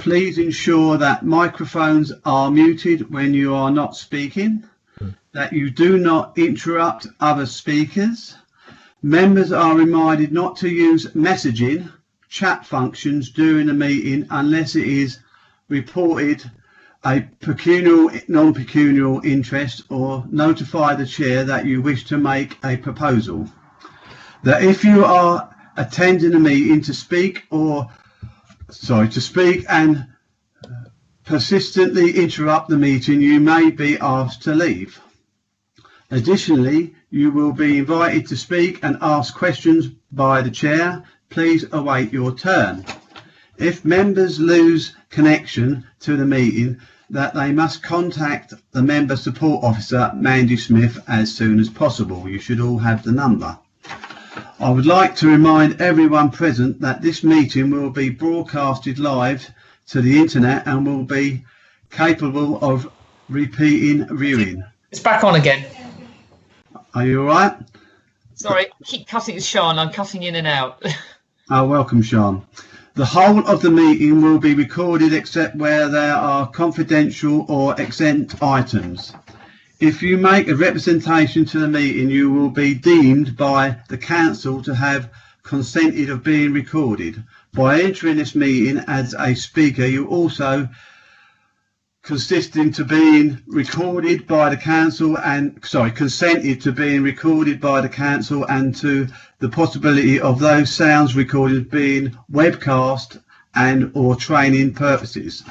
Please ensure that microphones are muted when you are not speaking, that you do not interrupt other speakers. Members are reminded not to use messaging, chat functions during the meeting unless it is reported a pecuniary, non-pecuniary interest, or notify the chair that you wish to make a proposal. That if you are attending a meeting to speak and persistently interrupt the meeting, you may be asked to leave. Additionally, you will be invited to speak and ask questions by the chair. Please await your turn. If members lose connection to the meeting, that they must contact the member support officer, Mandy Smith, as soon as possible. You should all have the number. I would like to remind everyone present that this meeting will be broadcasted live to the internet and will be capable of repeating viewing. It's back on again. Are you all right? Sorry, keep cutting to Sean. I'm cutting in and out. Oh, welcome, Sean. The whole of the meeting will be recorded except where there are confidential or exempt items. If you make a representation to the meeting, you will be deemed by the council to have consented of being recorded. By entering this meeting as a speaker, you also consented to being recorded by the council and consented to being recorded by the council and to the possibility of those sounds recorded being webcast and or training purposes.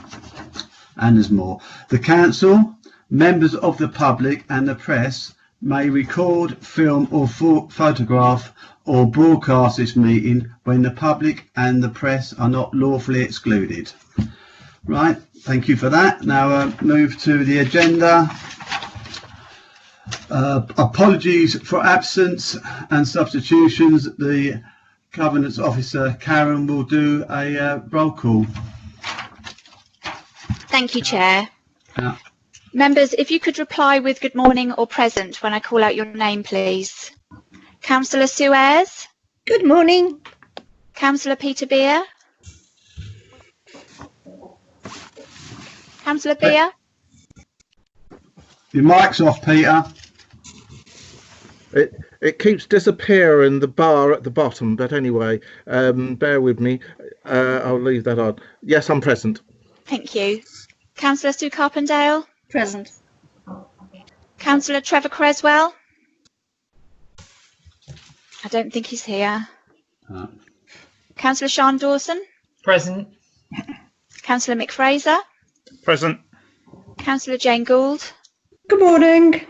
And there's more. The council, members of the public and the press may record, film or photograph or broadcast this meeting when the public and the press are not lawfully excluded. Right, thank you for that. Now move to the agenda. Apologies for absence and substitutions. The Governance Officer, Karen, will do a roll call. Thank you, Chair. Members, if you could reply with good morning or present when I call out your name, please. Councillor Sue Ayres. Good morning. Councillor Peter Beer. Councillor Beer. Your mic's off, Peter. It keeps disappearing, the bar at the bottom, but anyway, bear with me. I'll leave that on. Yes, I'm present. Thank you. Councillor Sue Carpendale. Present. Councillor Trevor Creswell. I don't think he's here. Councillor Sean Dawson. Present. Councillor Mick Fraser. Present. Councillor Jane Gould. Good morning.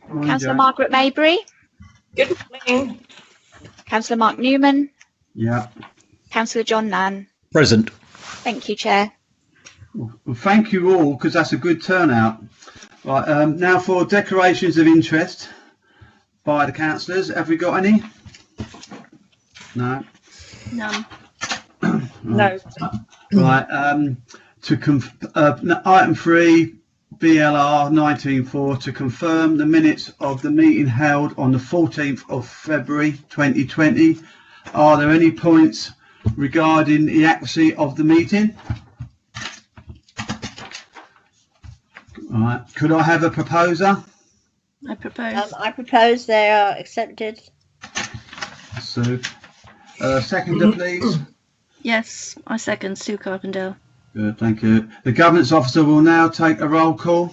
Councillor Margaret Mabry. Good morning. Councillor Mark Newman. Yeah. Councillor John Nann. Present. Thank you, Chair. Well, thank you all, because that's a good turnout. Right, now for declarations of interest by the councillors. Have we got any? No. None. No. Right. Item 3, BLR 19.4, to confirm the minutes of the meeting held on the 14th of February 2020. Are there any points regarding the accuracy of the meeting? All right. Could I have a proposer? I propose they are accepted. So, seconder, please. Yes, I second Sue Carpendale. Good, thank you. The Governance Officer will now take a roll call.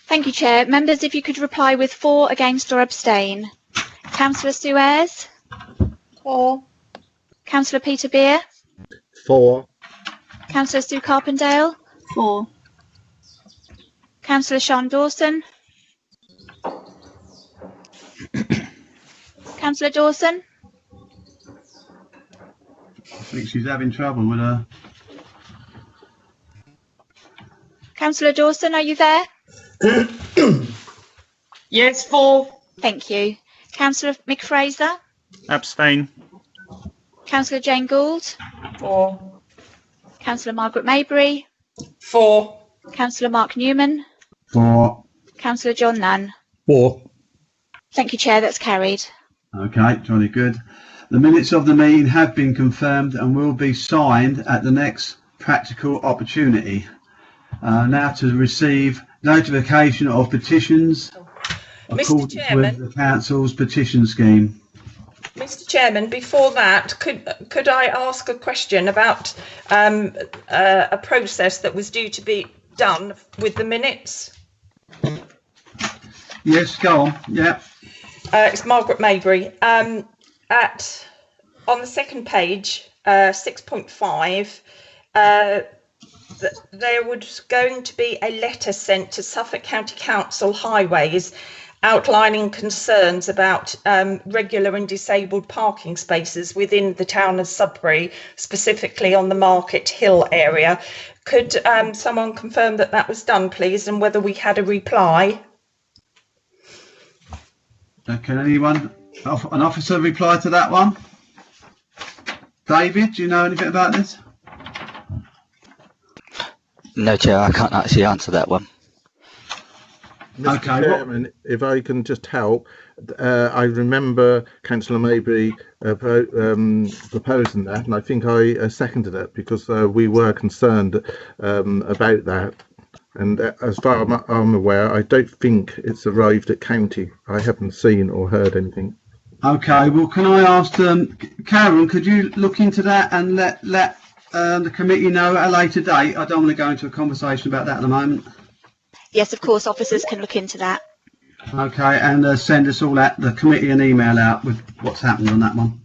Thank you, Chair. Members, if you could reply with for, against or abstain. Councillor Sue Ayres. For. Councillor Peter Beer. For. Councillor Sue Carpendale. For. Councillor Sean Dawson. Councillor Dawson. I think she's having trouble with her. Councillor Dawson, are you there? Yes, for. Thank you. Councillor Mick Fraser. Abstain. Councillor Jane Gould. For. Councillor Margaret Mabry. For. Councillor Mark Newman. For. Councillor John Nann. For. Thank you, Chair. That's carried. Okay, jolly good. The minutes of the meeting have been confirmed and will be signed at the next practical opportunity. Now to receive notification of petitions according with the council's petition scheme. Mr. Chairman, before that, could I ask a question about a process that was due to be done with the minutes? Yes, go on. Yeah. It's Margaret Maybury. On the second page, 6.5, there was going to be a letter sent to Suffolk County Council Highways outlining concerns about regular and disabled parking spaces within the town of Sudbury, specifically on the Market Hill area. Could someone confirm that that was done, please, and whether we had a reply? Can anyone, an officer, reply to that one? David, do you know anything about this? No, Chair, I can't actually answer that one. Mr. Chairman, if I can just help, I remember Councillor Maybury proposing that, and I think I seconded it because we were concerned about that. And as far as I'm aware, I don't think it's arrived at county. I haven't seen or heard anything. Okay, well, can I ask Karen, could you look into that and let the committee know at a later date? I don't want to go into a conversation about that at the moment. Yes, of course, officers can look into that. Okay, and send us all the committee an email out with what's happened on that one.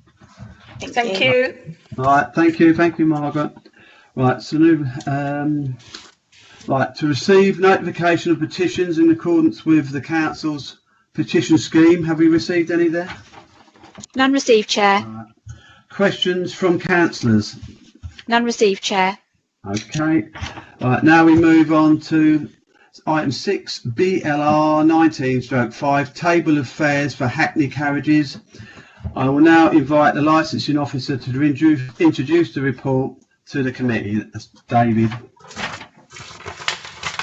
Thank you. All right, thank you, Margaret. Right, so right, to receive notification of petitions in accordance with the council's petition scheme. Have we received any there? None received, Chair. Right. Questions from councillors? None received, Chair. Okay. Right, now we move on to item 6, BLR 19/5, table of fares for Hackney Carriages. I will now invite the licensing officer to introduce the report to the committee. That's David.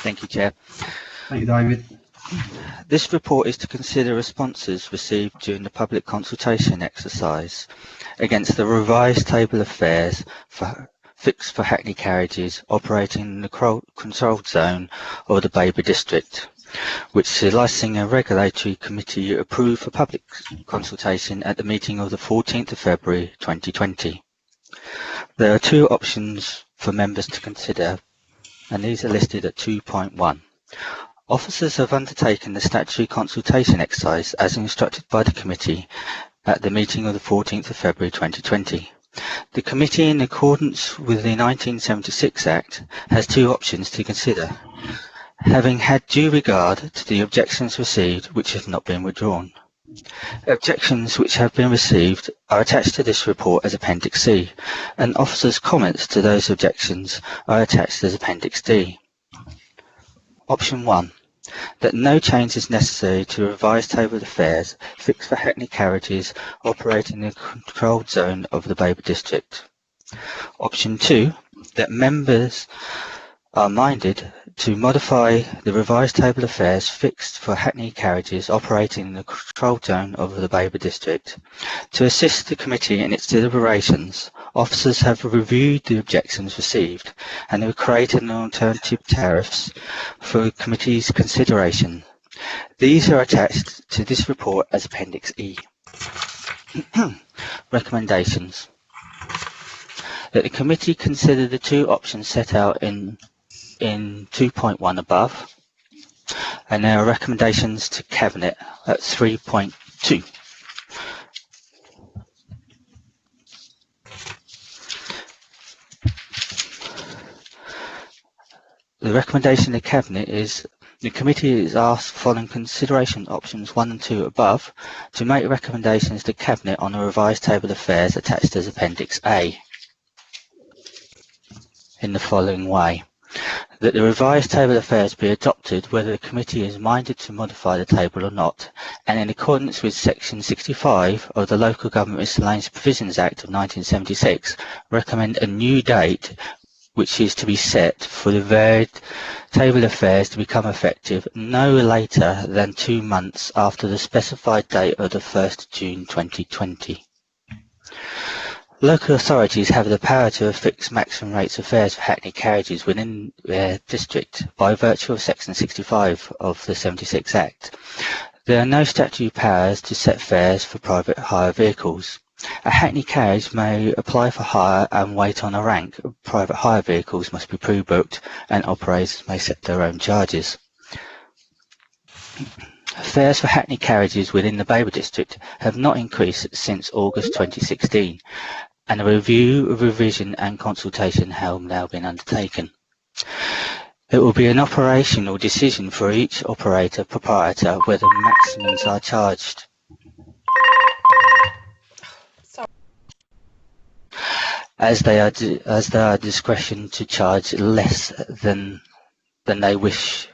Thank you, Chair. Thank you, David. This report is to consider responses received during the public consultation exercise against the revised table of fares fixed for Hackney Carriages operating in the controlled zone of the Babergh district, which the Licensing and Regulatory Committee approved for public consultation at the meeting of the 14th of February 2020. There are two options for members to consider, and these are listed at 2.1. Officers have undertaken the statutory consultation exercise as instructed by the committee at the meeting of the 14th of February 2020. The committee, in accordance with the 1976 Act, has two options to consider, having had due regard to the objections received which have not been withdrawn. Objections which have been received are attached to this report as Appendix C, and officers' comments to those objections are attached as Appendix D. Option 1. That no change is necessary to a revised table of fares fixed for Hackney Carriages operating in the controlled zone of the Babergh district. Option 2. That members are minded to modify the revised table of fares fixed for Hackney Carriages operating in the controlled zone of the Babergh district. To assist the committee in its deliberations, officers have reviewed the objections received and have created an alternative tariffs for the committee's consideration. These are attached to this report as Appendix E. Recommendations. That the committee consider the two options set out in 2.1 above, and there are recommendations to Cabinet at 3.2. The recommendation to Cabinet is the committee is asked, following consideration options 1 and 2 above, to make recommendations to Cabinet on a revised table of fares attached as Appendix A in the following way. That the revised table of fares be adopted whether the committee is minded to modify the table or not, and in accordance with Section 65 of the Local Government Miscellaneous Provisions Act of 1976, recommend a new date which is to be set for the varied table of fares to become effective no later than 2 months after the specified date of the 1st June 2020. Local authorities have the power to fix maximum rates of fares for Hackney carriages within their district by virtue of Section 65 of the 76 Act. There are no statutory powers to set fares for private hire vehicles. A Hackney carriage may apply for hire and wait on a rank. Private hire vehicles must be pre-booked and operators may set their own charges. Fares for Hackney carriages within the Babergh district have not increased since August 2016, and a review, revision and consultation have now been undertaken. It will be an operational decision for each operator proprietor whether maximums are charged. As they are discretion to charge less than they wish,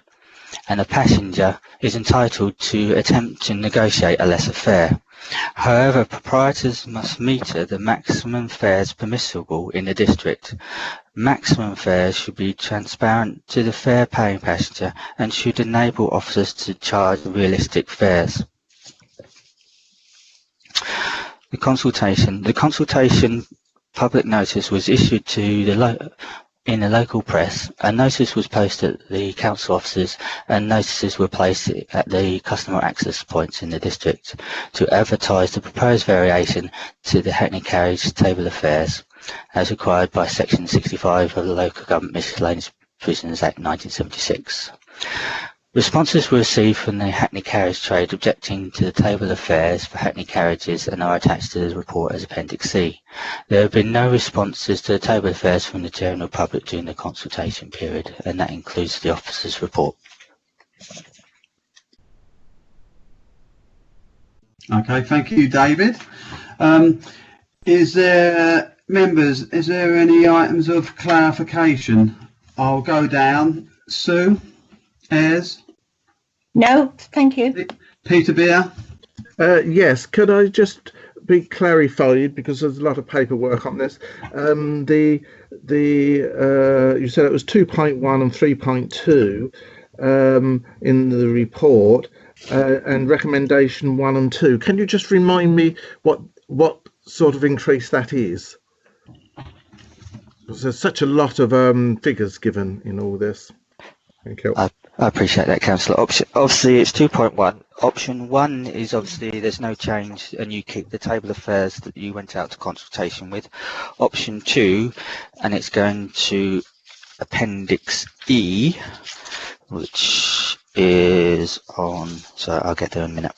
and a passenger is entitled to attempt to negotiate a lesser fare. However, proprietors must meter the maximum fares permissible in the district. Maximum fares should be transparent to the fare-paying passenger and should enable officers to charge realistic fares. The consultation public notice was issued to in the local press. A notice was posted at the council offices and notices were placed at the customer access points in the district to advertise the proposed variation to the Hackney carriage table of fares as required by Section 65 of the Local Government Miscellaneous Provisions Act 1976. Responses were received from the Hackney carriage trade objecting to the table of fares for Hackney carriages and are attached to the report as Appendix C. There have been no responses to the table of fares from the general public during the consultation period, and that includes the officer's report. Okay, thank you, David. Is there any items of clarification? I'll go down. Sue, Ayres? No, thank you. Peter Beer? Yes, could I just be clarified, because there's a lot of paperwork on this. You said it was 2.1 and 3.2 in the report, and recommendation 1 and 2. Can you just remind me what sort of increase that is? Because there's such a lot of figures given in all this. Thank you. I appreciate that, Councillor. Obviously, it's 2.1. Option 1 is obviously there's no change and you keep the table of fares that you went out to consultation with. Option 2, and it's going to Appendix E, which is on, so I'll get there in a minute.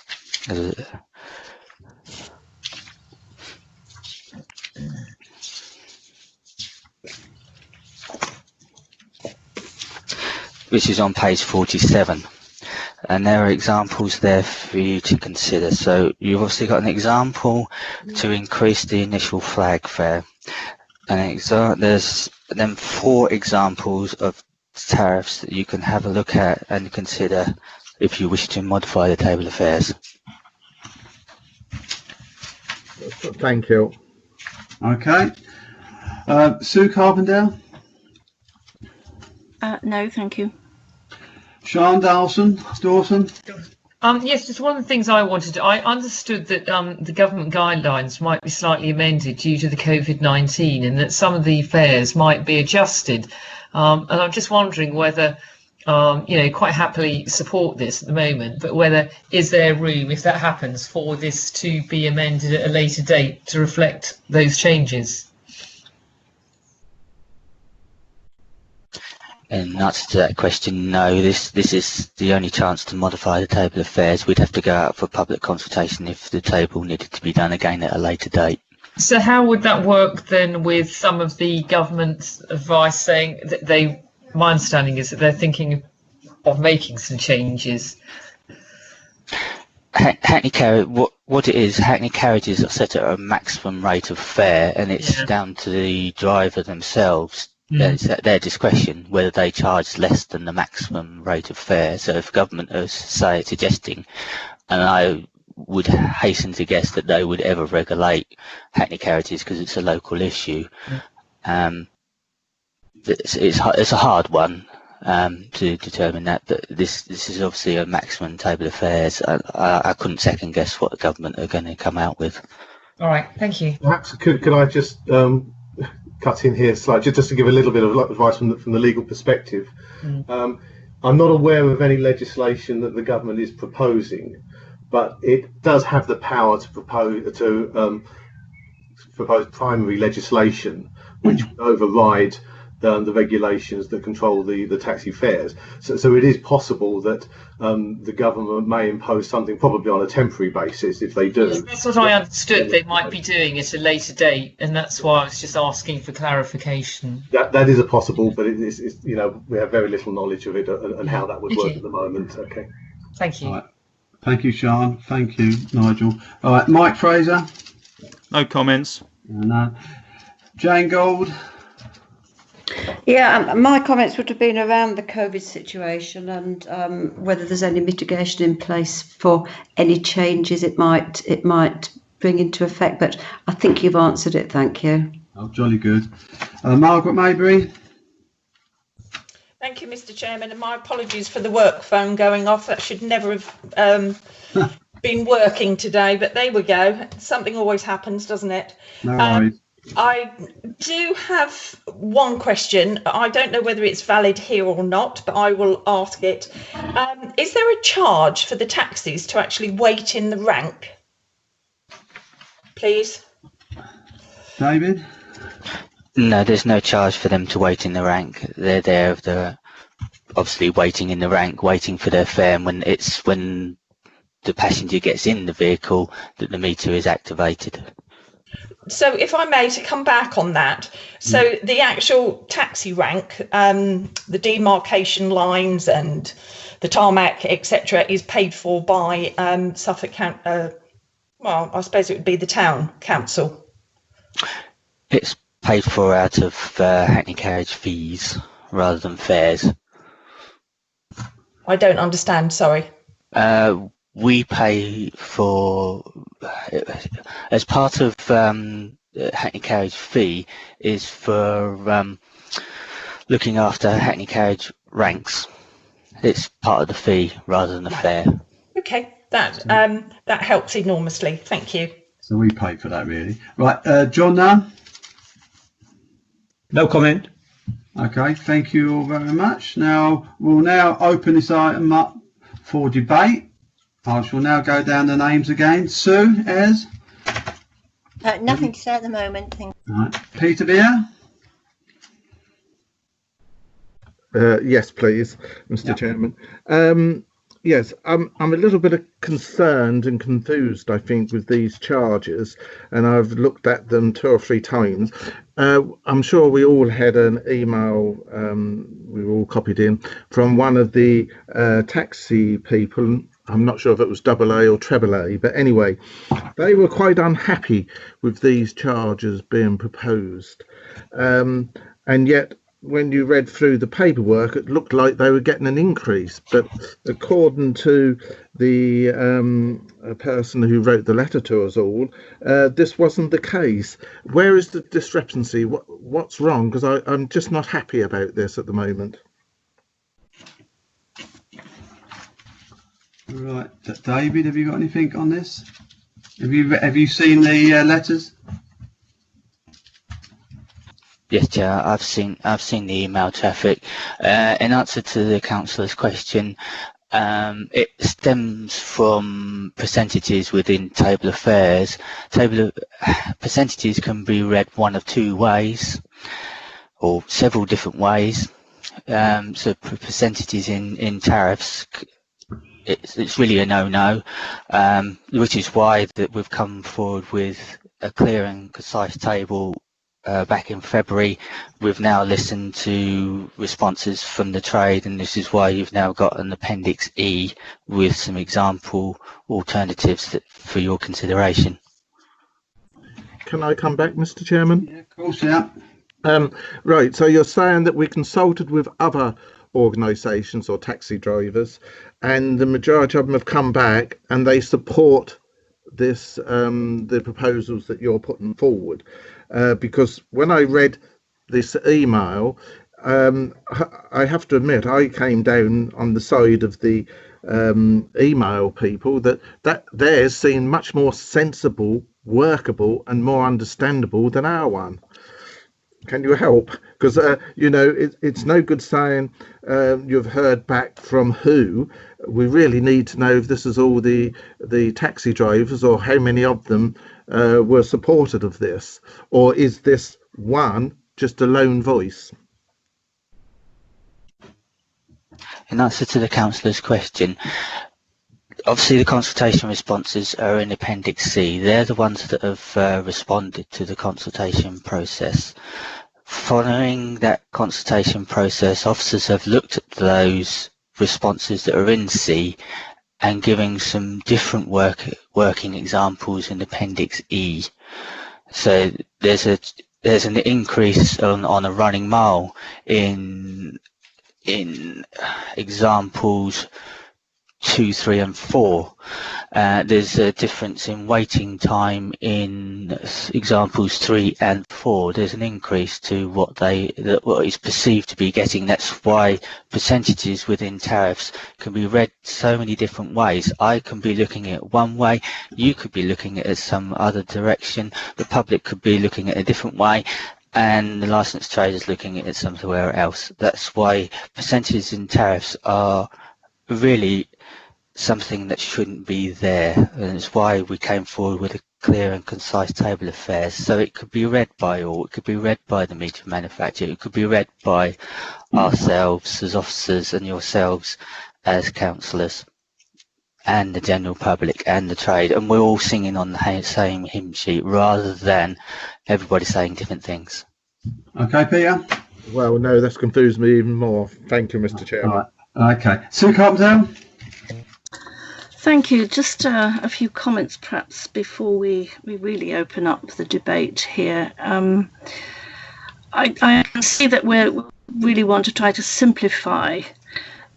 Which is on page 47, and there are examples there for you to consider. So you've obviously got an example to increase the initial flag fare, and there's then 4 examples of tariffs that you can have a look at and consider if you wish to modify the table of fares. Thank you. Okay. Sue Carpendale? No, thank you. Sean Dawson? Yes, just one of the things I wanted. I understood that the government guidelines might be slightly amended due to the COVID-19, and that some of the fares might be adjusted. And I'm just wondering whether, quite happily support this at the moment, but whether is there room, if that happens, for this to be amended at a later date to reflect those changes? In answer to that question, no. This is the only chance to modify the table of fares. We'd have to go out for public consultation if the table needed to be done again at a later date. So how would that work then with some of the government advice saying that my understanding is that they're thinking of making some changes? Hackney carriage, what it is, Hackney carriages are set at a maximum rate of fare, and it's down to the driver themselves. It's at their discretion whether they charge less than the maximum rate of fare. So if government is, say, suggesting, and I would hasten to guess that they would ever regulate Hackney carriages because it's a local issue, it's a hard one to determine that. But this is obviously a maximum table of fares. I couldn't second guess what the government are going to come out with. All right, thank you. Perhaps could I just cut in here slightly, just to give a little bit of advice from the legal perspective. I'm not aware of any legislation that the government is proposing, but it does have the power to propose primary legislation which would override the regulations that control the taxi fares. So it is possible that the government may impose something, probably on a temporary basis, if they do. Yes, that's what I understood they might be doing at a later date, and that's why I was just asking for clarification. That is a possible, but it's we have very little knowledge of it and how that would work at the moment. Okay. Thank you. All right. Thank you, Sean. Thank you, Nigel. All right, Mike Fraser. No comments. No. Jane Gold. Yeah, my comments would have been around the COVID situation and whether there's any mitigation in place for any changes it might bring into effect. But I think you've answered it. Thank you. Oh, jolly good. Margaret Maybury. Thank you, Mr. Chairman, and my apologies for the work phone going off. That should never have been working today, but there we go. Something always happens, doesn't it? No worries. I do have one question. I don't know whether it's valid here or not, but I will ask it. Is there a charge for the taxis to actually wait in the rank? Please. David? No, there's no charge for them to wait in the rank. They're there, obviously waiting in the rank, waiting for their fare, and when the passenger gets in the vehicle that the meter is activated. So if I may, to come back on that, so the actual taxi rank, the demarcation lines and the tarmac, etc., is paid for by Suffolk County, well, I suppose it would be the town council. It's paid for out of Hackney carriage fees rather than fares. I don't understand, sorry. We pay for, as part of Hackney carriage fee, is for looking after Hackney carriage ranks. It's part of the fee rather than the fare. Okay, that helps enormously. Thank you. So we pay for that, really. Right, John Nunn? No comment. Okay, thank you all very much. Now, we'll now open this item up for debate. I shall now go down the names again. Sue, Ez? Nothing to say at the moment. Thank you. Right. Peter Beer? Yes, please, Mr. Chairman. Yes, I'm a little bit concerned and confused, I think, with these charges, and I've looked at them 2 or 3 times. I'm sure we all had an email, we were all copied in, from one of the taxi people. I'm not sure if it was AA or AAA, but anyway, they were quite unhappy with these charges being proposed. And yet, when you read through the paperwork, it looked like they were getting an increase. But according to the person who wrote the letter to us all, this wasn't the case. Where is the discrepancy? What's wrong? Because I'm just not happy about this at the moment. Right, David, have you got anything on this? Have you seen the letters? Yes, Chair, I've seen the email traffic. In answer to the councillor's question, it stems from percentages within table of fares. Percentages can be read one of 2 ways, or several different ways. So percentages in tariffs, it's really a no-no, which is why that we've come forward with a clear and concise table back in February. We've now listened to responses from the trade, and this is why you've now got an Appendix E with some example alternatives for your consideration. Can I come back, Mr. Chairman? Yeah, of course, yeah. Right, so you're saying that we consulted with other organisations or taxi drivers, and the majority of them have come back and they support this, the proposals that you're putting forward. Because when I read this email, I have to admit I came down on the side of the email people that theirs seemed much more sensible workable and more understandable than our one. Can you help? Because you know, it's no good saying you've heard back from who. We really need to know if this is all the taxi drivers, or how many of them were supportive of this, or is this one just a lone voice? In answer to the councillor's question, obviously the consultation responses are in Appendix C. They're the ones that have responded to the consultation process. Following that consultation process, officers have looked at those responses that are in C and giving some different working examples in Appendix E. So there's an increase on a running mile in examples 2, 3 and 4. There's a difference in waiting time in examples 3 and 4. There's an increase to what is perceived to be getting. That's why percentages within tariffs can be read so many different ways. I can be looking at it one way, you could be looking at it some other direction, the public could be looking at it a different way, and the licensed traders looking at it somewhere else. That's why percentages in tariffs are really something that shouldn't be there, and it's why we came forward with a clear and concise table of fares, so it could be read by all. It could be read by the meter manufacturer, it could be read by ourselves as officers and yourselves as councillors and the general public and the trade, and we're all singing on the same hymn sheet rather than everybody saying different things. Okay, Peter? Well, no, that's confused me even more. Thank you, Mr. Chairman. Right. Okay. Sue Carpenter? Thank you. Just a few comments perhaps before we really open up the debate here. I can see that we really want to try to simplify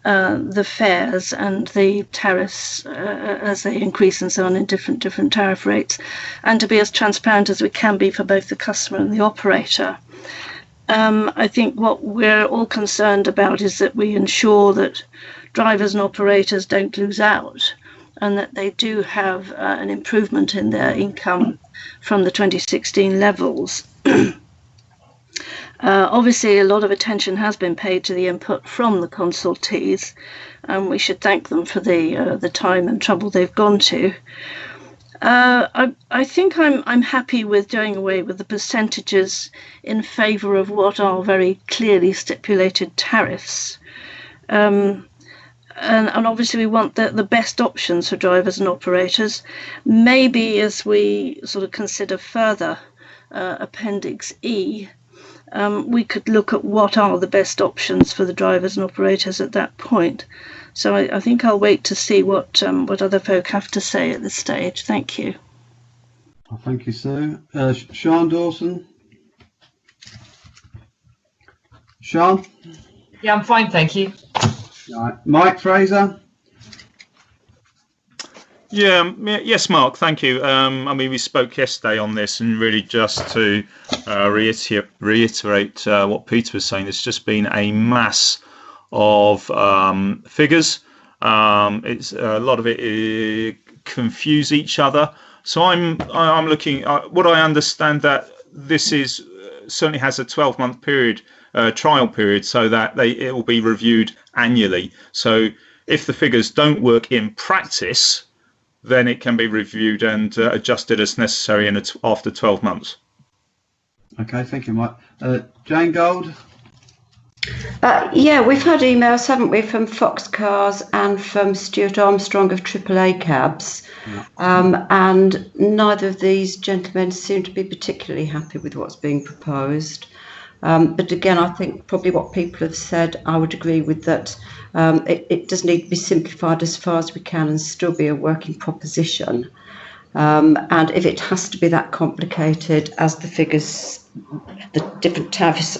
the fares and the tariffs as they increase and so on in different tariff rates, and to be as transparent as we can be for both the customer and the operator. I think what we're all concerned about is that we ensure that drivers and operators don't lose out, and that they do have an improvement in their income from the 2016 levels. Obviously, a lot of attention has been paid to the input from the consultees, and we should thank them for the time and trouble they've gone to. I think I'm happy with doing away with the percentages in favour of what are very clearly stipulated tariffs. And obviously we want the best options for drivers and operators. Maybe as we sort of consider further Appendix E, we could look at what are the best options for the drivers and operators at that point. So I think I'll wait to see what other folk have to say at this stage. Thank you. Oh, thank you, Sue. Sean Dawson? Sean? Yeah, I'm fine, thank you. Right. Mike Fraser? Yes, Mark, thank you. I mean, we spoke yesterday on this, and really just to reiterate what Peter was saying, it's just been a mass of figures. It's a lot of it confuse each other. So I'm looking. What I understand that this is certainly has a 12-month period, trial period, so that it will be reviewed annually. So if the figures don't work in practice, then it can be reviewed and adjusted as necessary after 12 months. Okay, thank you, Mike. Jane Gold? Yeah, we've had emails, haven't we, from Fox Cars and from Stuart Armstrong of AAA Cabs, yeah. And neither of these gentlemen seem to be particularly happy with what's being proposed. But again, I think probably what people have said, I would agree with that. It does need to be simplified as far as we can and still be a working proposition. And if it has to be that complicated as the figures, the different tariffs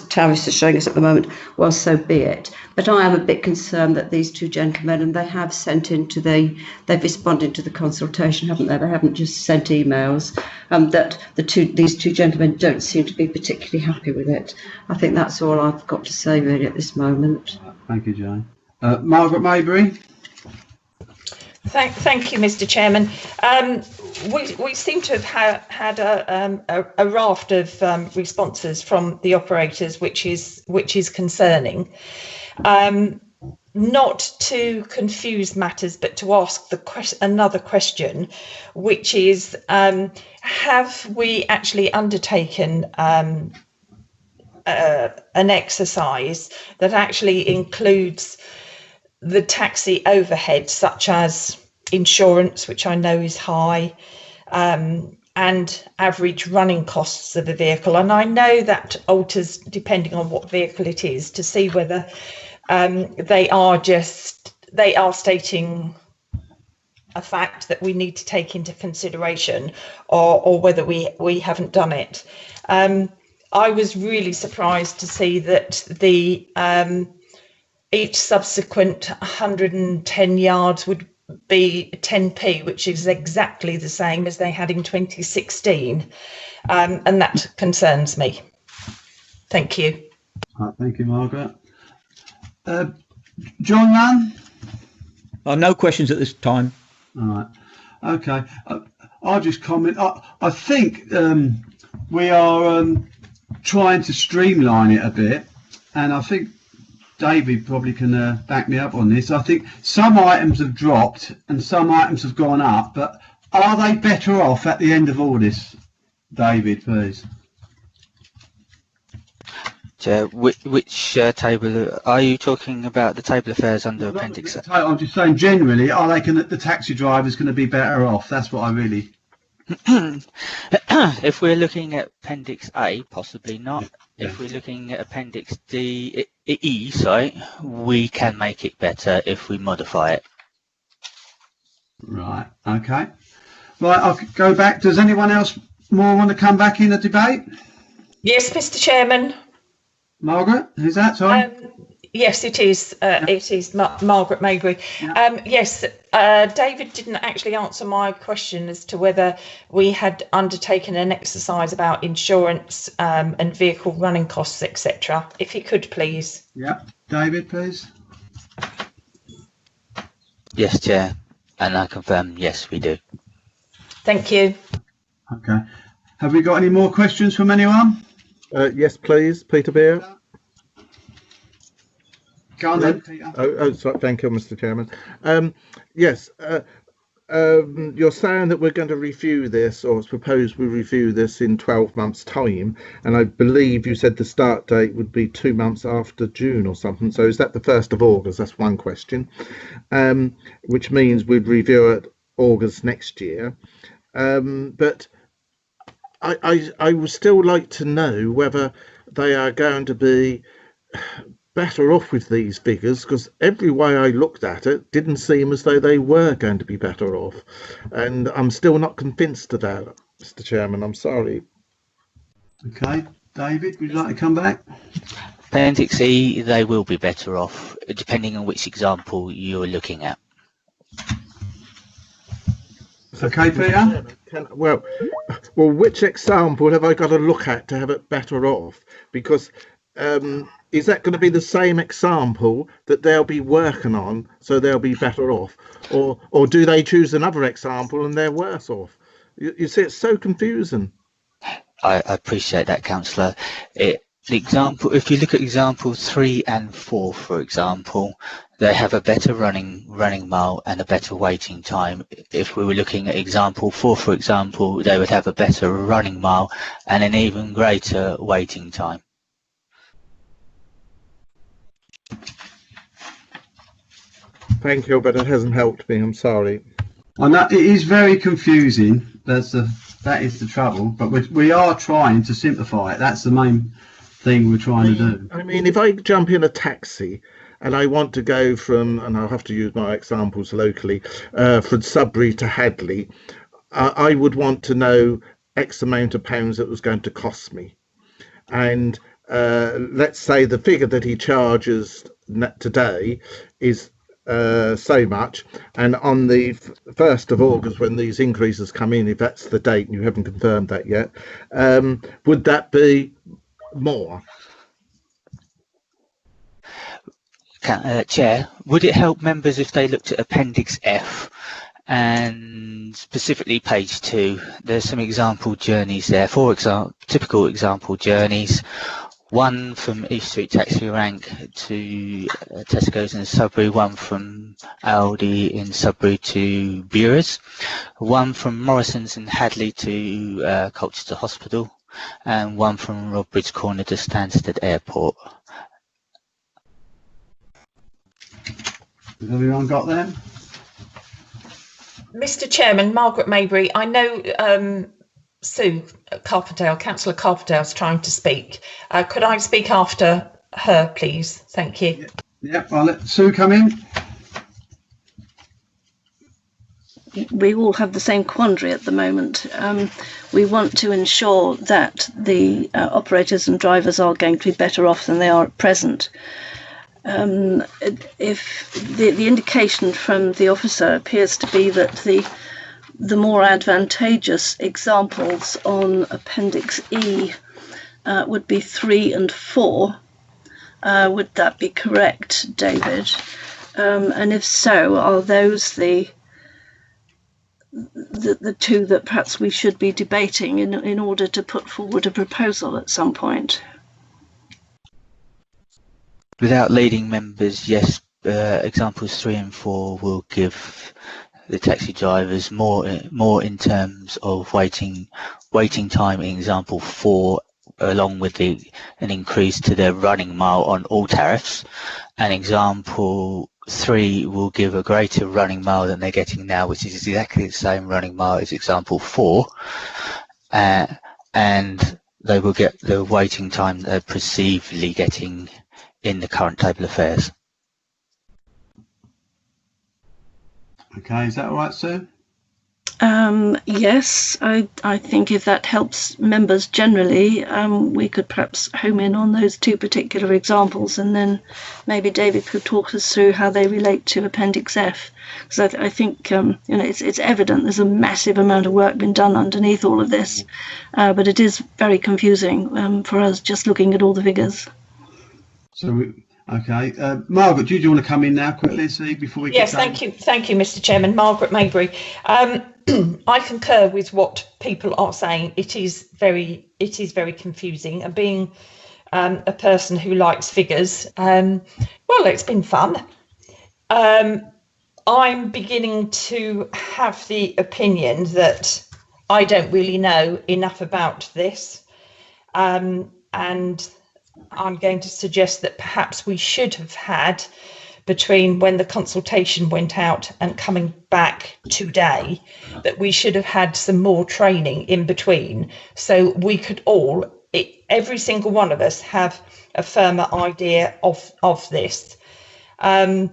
are showing us at the moment, well, so be it. But I am a bit concerned that these two gentlemen, and they have they've responded to the consultation, haven't they? They haven't just sent emails. That these two gentlemen don't seem to be particularly happy with it. I think that's all I've got to say really at this moment. Thank you, Jane. Margaret Maybury? Thank you, Mr. Chairman. We seem to have had a raft of responses from the operators, which is concerning. Not to confuse matters, but to ask another question, which is, have we actually undertaken an exercise that actually includes the taxi overhead, such as insurance, which I know is high, and average running costs of a vehicle? And I know that alters depending on what vehicle it is, to see whether they are stating a fact that we need to take into consideration, or whether we haven't done it. I was really surprised to see that the each subsequent 110 yards would be 10p, which is exactly the same as they had in 2016, and that concerns me. Thank you. Thank you, Margaret. John Mann? No questions at this time. All right. Okay. I'll just comment. I think we are trying to streamline it a bit, and I think David probably can back me up on this. I think some items have dropped and some items have gone up, but are they better off at the end of all this? David, please. Which table are you talking about? The table of fares under Appendix A? I'm just saying generally, the taxi drivers going to be better off? That's what I really... If we're looking at Appendix A, possibly not. If we're looking at Appendix E, we can make it better if we modify it. Right, okay. Right, I'll go back. Does anyone else more want to come back in the debate? Yes, Mr. Chairman. Margaret, is that sorry? Yes, it is. It is Margaret Maybury. Yeah. Yes, David didn't actually answer my question as to whether we had undertaken an exercise about insurance and vehicle running costs, etc. If he could, please. Yeah, David, please. Yes, Chair, and I confirm, yes, we do. Thank you. Okay. Have we got any more questions from anyone? Yes, please, Peter Beer. Go on then, Peter. Sorry, thank you, Mr. Chairman. Yes, you're saying that we're going to review this, or suppose we review this in 12 months' time, and I believe you said the start date would be 2 months after June or something. So is that the 1st of August? That's one question, which means we'd review it August next year. But I would still like to know whether they are going to be better off with these figures, because every way I looked at it didn't seem as though they were going to be better off, and I'm still not convinced of that, Mr. Chairman. I'm sorry. Okay, David, would you like to come back? Appendix E, they will be better off, depending on which example you're looking at. Okay, Peter? Well, which example have I got to look at to have it better off? Because is that going to be the same example that they'll be working on, so they'll be better off? Or do they choose another example and they're worse off? You see, it's so confusing. I appreciate that, Councillor. The example, if you look at example 3 and 4, for example, they have a better running mile and a better waiting time. If we were looking at example 4, for example, they would have a better running mile and an even greater waiting time. Thank you, but it hasn't helped me. I'm sorry. I know it is very confusing. That is the trouble. But we are trying to simplify it. That's the main thing we're trying to do. I mean, if I jump in a taxi and I want to go from, and I'll have to use my examples locally, from Sudbury to Hackney, I would want to know X amount of pounds it was going to cost me. And let's say the figure that he charges today is so much, and on the 1st of August, when these increases come in, if that's the date and you haven't confirmed that yet, would that be more? Chair, would it help members if they looked at Appendix F and specifically page 2? There's some example journeys there, typical example journeys. One from East Street Taxi Rank to Tesco's in Sudbury, one from Aldi in Sudbury to Babergh, one from Morrison's in Hadley to Colchester Hospital, and one from Rodbridge Corner to Stansted Airport. Has everyone got them? Mr. Chairman, Margaret Maybury, I know Sue Carpendale, Councillor Carpendale, is trying to speak. Could I speak after her, please? Thank you. Yeah, I'll let Sue come in. We all have the same quandary at the moment. We want to ensure that the operators and drivers are going to be better off than they are at present. If the indication from the officer appears to be that the more advantageous examples on Appendix E would be 3 and 4. Would that be correct, David? And if so, are those the two that perhaps we should be debating in order to put forward a proposal at some point? Without leading members, yes, examples 3 and 4 will give the taxi drivers more in terms of waiting time in example 4, along with an increase to their running mile on all tariffs, and example 3 will give a greater running mile than they're getting now, which is exactly the same running mile as example 4, and they will get the waiting time they're perceivably getting in the current table of fares. Okay, is that all right, Sue? Yes, I think if that helps members generally, we could perhaps home in on those 2 particular examples, and then maybe David could talk us through how they relate to Appendix F. Because I think it's evident there's a massive amount of work been done underneath all of this, but it is very confusing for us just looking at all the figures. So, okay, Margaret, do you want to come in now quickly, see, before we? Yes, thank you, Mr. Chairman. Margaret Maybury. I concur with what people are saying. It is very confusing, and being a person who likes figures, well, it's been fun. I'm beginning to have the opinion that I don't really know enough about this, and I'm going to suggest that perhaps we should have had, between when the consultation went out and coming back today, that we should have had some more training in between, so we could all, every single one of us, have a firmer idea of this. I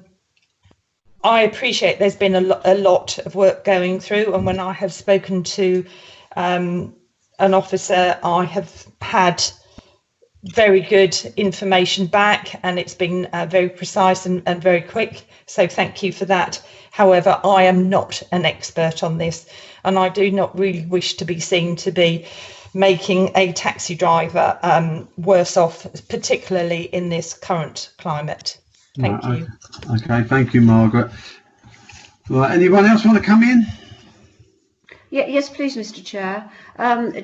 appreciate there's been a lot of work going through, and when I have spoken to an officer, I have had very good information back, and it's been very precise and very quick, so thank you for that. However, I am not an expert on this, and I do not really wish to be seen to be making a taxi driver worse off, particularly in this current climate. Thank you. Okay, thank you, Margaret. Right, anyone else want to come in? Yeah, yes, please, Mr. Chair.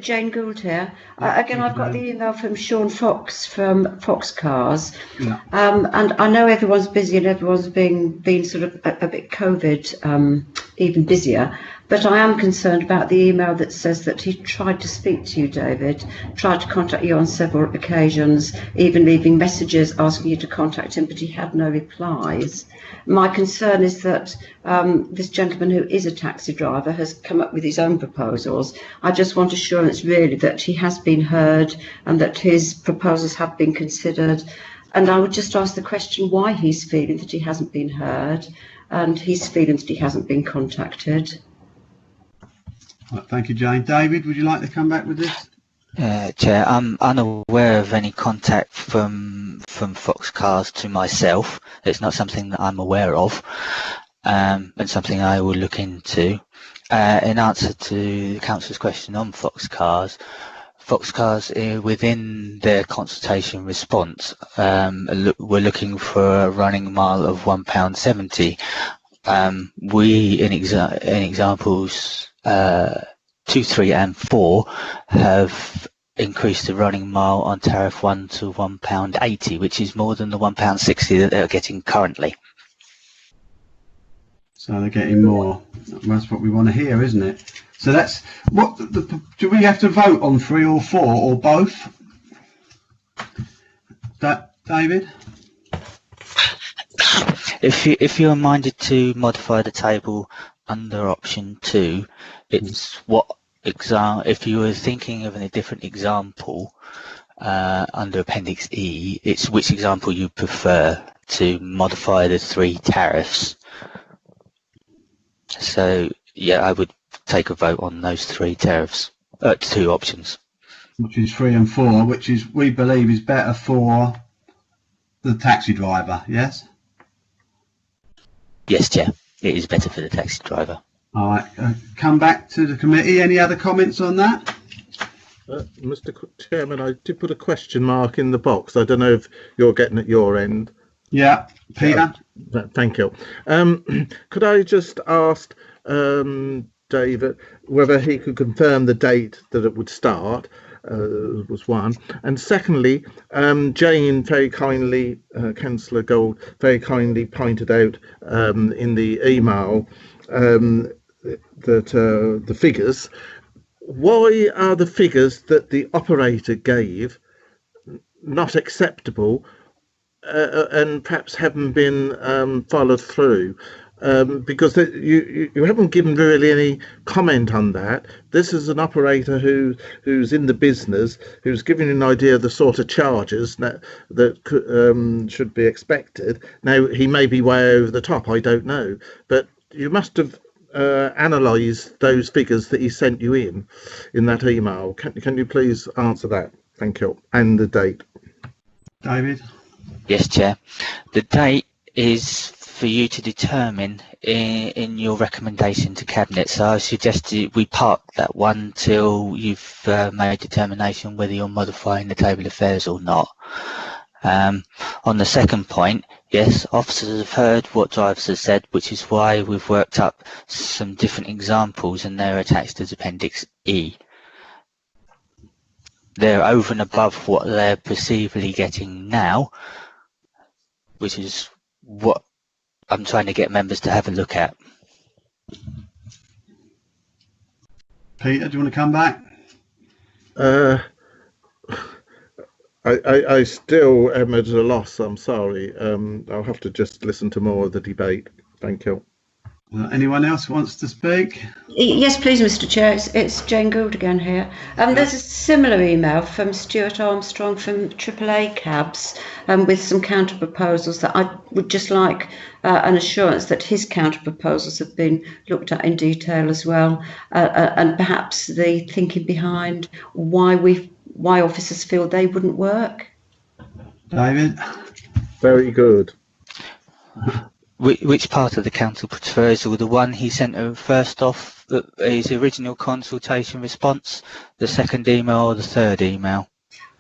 Jane Gould here. Again, I've got the email from Sean Fox from Fox Cars. Yeah. And I know everyone's busy and everyone's been sort of a bit COVID, even busier. But I am concerned about the email that says that he tried to speak to you, David, tried to contact you on several occasions, even leaving messages asking you to contact him, but he had no replies. My concern is that this gentleman, who is a taxi driver, has come up with his own proposals. I just want assurance, really, that he has been heard and that his proposals have been considered. And I would just ask the question why he's feeling that he hasn't been heard and he's feeling that he hasn't been contacted. Right, thank you, Jane. David, would you like to come back with this? Chair, I'm unaware of any contact from Fox Cars to myself. It's not something that I'm aware of, and something I will look into. In answer to the councillor's question on Fox Cars, Foxcars within their consultation response were looking for a running mile of £1.70. We in examples 2, 3 and 4 have increased the running mile on tariff 1 to £1.80, which is more than the £1.60 that they're getting currently. So they're getting more. That's what we want to hear, isn't it? So that's what. Do we have to vote on 3 or 4 or both? David? If you're minded to modify the table under option 2, it's if you were thinking of a different example under Appendix E, it's which example you prefer to modify the 3 tariffs. So yeah, I would take a vote on those 3 tariffs, 2 options. Which is 3 and 4, which is we believe is better for the taxi driver. Yes. Yes, Chair. It is better for the taxi driver. All right. Come back to the committee. Any other comments on that? Mr. Chairman, I did put a question mark in the box. I don't know if you're getting at your end. Yeah, Peter. Thank you. Could I just ask David whether he could confirm the date that it would start? Was one, and secondly, Jane very kindly, Councillor Gold very kindly pointed out in the email that the figures. Why are the figures that the operator gave not acceptable and perhaps haven't been followed through? Because you haven't given really any comment on that. This is an operator who's in the business, who's giving you an idea of the sort of charges that should be expected. Now, he may be way over the top, I don't know, but you must have analysed those figures that he sent you in that email. Can you please answer that? Thank you. And the date. David? Yes, Chair. The date is for you to determine in your recommendation to Cabinet. So I suggest we park that one till you've made determination whether you're modifying the table of fares or not. On the second point, yes, officers have heard what drivers have said, which is why we've worked up some different examples and they're attached as Appendix E. They're over and above what they're perceivably getting now, which is what I'm trying to get members to have a look at. Peter, do you want to come back? I still am at a loss. I'm sorry. I'll have to just listen to more of the debate. Thank you. Anyone else wants to speak? Yes, please, Mr. Chair. It's Jane Gould again here. There's a similar email from Stuart Armstrong from AAA Cabs with some counter proposals that I would just like an assurance that his counter proposals have been looked at in detail as well, and perhaps the thinking behind why officers feel they wouldn't work. David? Very good. Which part of the council proposal? The one he sent first off, his original consultation response, the second email or the third email?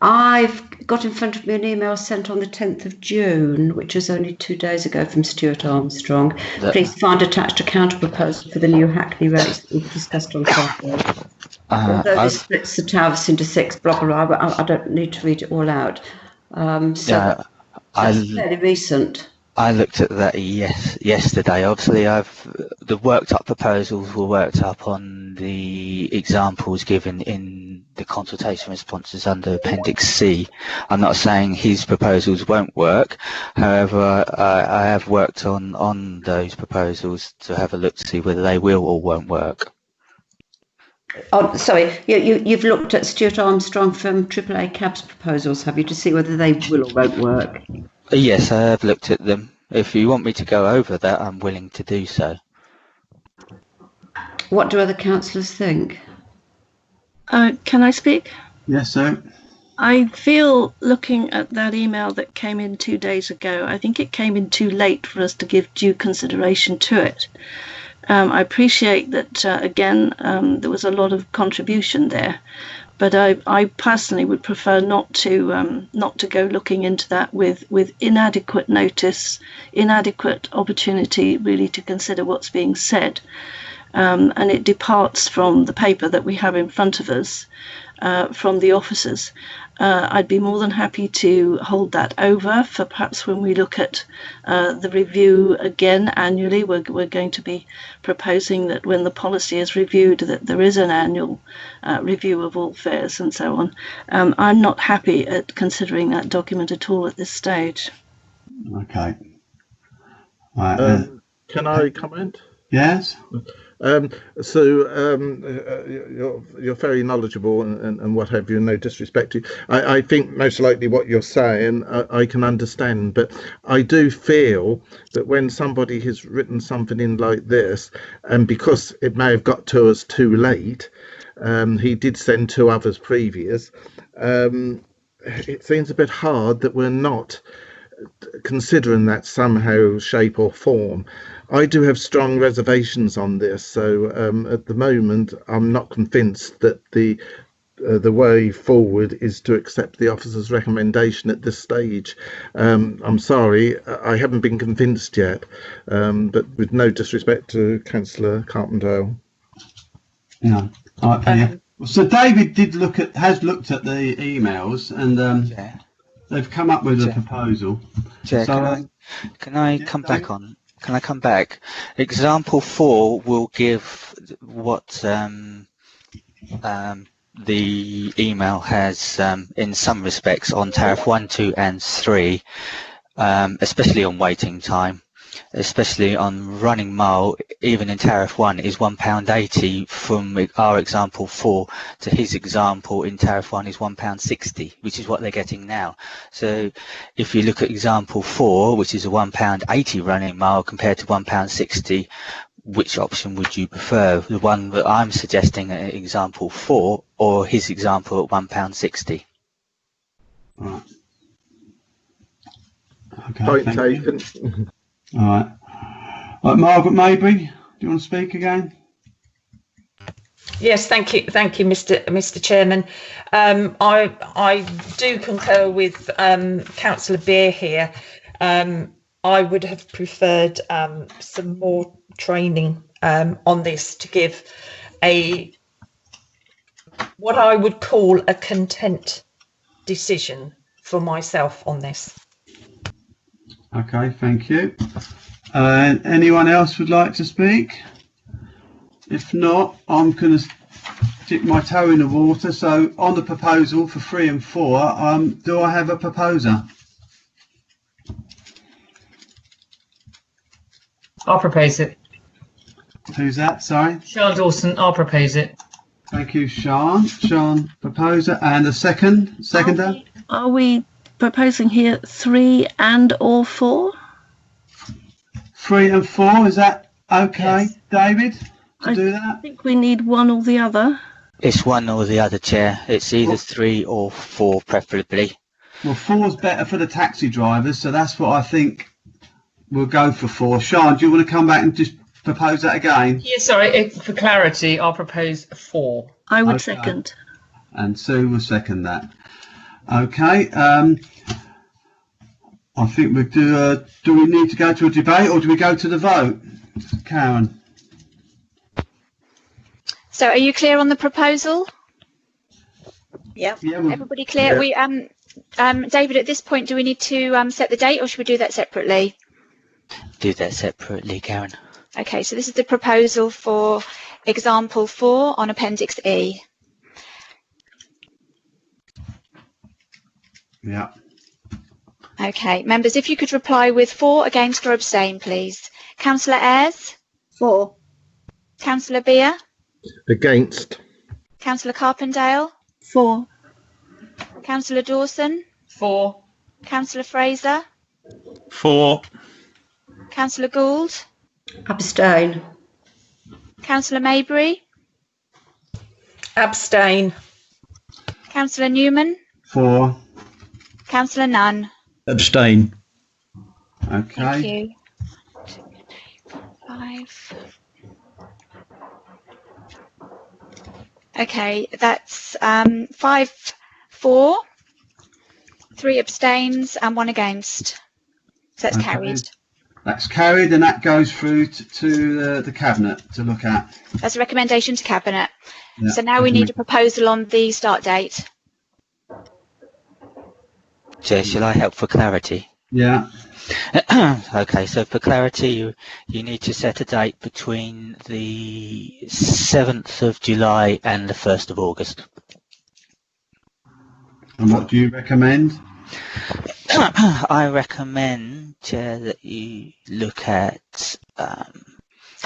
I've got in front of me an email sent on the 10th of June, which was only 2 days ago from Stuart Armstrong. Please find attached a counter proposal for the new Hackney rates that we've discussed on Saturday. Although this splits the tariffs into 6, blah, blah, blah, I don't need to read it all out. That's fairly recent. I looked at that yesterday. Obviously, the worked up proposals were worked up on the examples given in the consultation responses under Appendix C. I'm not saying his proposals won't work. However, I have worked on those proposals to have a look to see whether they will or won't work. Oh, sorry. You've looked at Stuart Armstrong from AAA Cabs proposals, have you, to see whether they will or won't work? Yes, I have looked at them. If you want me to go over that, I'm willing to do so. What do other councillors think? Can I speak? Yes, sir. I feel, looking at that email that came in 2 days ago, I think it came in too late for us to give due consideration to it. I appreciate that, again, there was a lot of contribution there, But I personally would prefer not to go looking into that with inadequate notice, inadequate opportunity really to consider what's being said. And it departs from the paper that we have in front of us, from the officers. I'd be more than happy to hold that over for perhaps when we look at the review again annually. We're going to be proposing that when the policy is reviewed, that there is an annual review of all fares and so on. I'm not happy at considering that document at all at this stage. Okay. Right, can I comment? Yes. You're very knowledgeable and what have you, no disrespect to you. I think most likely what you're saying I can understand, but I do feel that when somebody has written something in like this, and because it may have got to us too late, he did send 2 others previous, it seems a bit hard that we're not considering that somehow, shape or form. I do have strong reservations on this, so at the moment I'm not convinced that the way forward is to accept the officer's recommendation at this stage. I'm sorry, I haven't been convinced yet, but with no disrespect to Councillor Carpendale. Yeah. All right, so David has looked at the emails, and they've come up with a proposal. Chair, So, can I come back on? Can I come back? Example 4 will give what the email has in some respects on tariff 1, 2 and 3, especially on waiting time, especially on running mile, even in tariff 1 is £1.80 from our example 4 to his example in tariff 1 is £1.60, which is what they're getting now. So if you look at example 4, which is a £1.80 running mile compared to £1.60, which option would you prefer? The one that I'm suggesting at example 4 or his example at £1.60? Right. Okay, Point thank taken. you. All right. Right, Margaret Maybury, do you want to speak again? Yes, thank you, Mr. Chairman. I do concur with Councillor Beer here. I would have preferred some more training on this to give what I would call a content decision for myself on this. Okay, thank you. Anyone else would like to speak? If not, I'm going to dip my toe in the water. So on the proposal for 3 and 4, do I have a proposer? I'll propose it. Who's that? Sorry? Sean Dawson, I'll propose it. Thank you, Sean. Sean, proposer. And a seconder? Are we proposing here 3 and or 4? 3 and 4, is that okay, Yes. David, to do that? I think we need one or the other. It's one or the other, Chair. It's either 3 or 4, preferably. Well, 4's better for the taxi drivers, so that's what I think we'll go for 4. Sean, do you want to come back and just propose that again? Yeah, sorry, for clarity, I'll propose 4. I would Okay. second. And Sue will second that. Okay. I think we do. Do we need to go to a debate or do we go to the vote, Karen? So are you clear on the proposal? Yep. Yeah. Everybody clear? Yeah. We, David, at this point, do we need to set the date or should we do that separately? Do that separately, Karen. Okay, so this is the proposal for example 4 on Appendix E. Yeah. Okay, members, if you could reply with for, against or abstain, please. Councillor Ayres? For. Councillor Beer? Against. Councillor Carpendale? For. Councillor Dawson? 4. Councillor Fraser? 4. Councillor Gould? Abstain. Councillor Maybury? Abstain. Councillor Newman? 4. Councillor Nunn? Abstain. Thank Okay. you. 5. Okay, that's 5 for, 3 abstains and 1 against. So that's carried. That's carried, and that goes through to the Cabinet to look at. That's a recommendation to Cabinet. Yeah, so now we need a proposal on the start date. Chair, shall I help for clarity? Yeah. Okay, so for clarity, you need to set a date between the 7th of July and the 1st of August. And what do you recommend? I recommend, Chair, that you look at,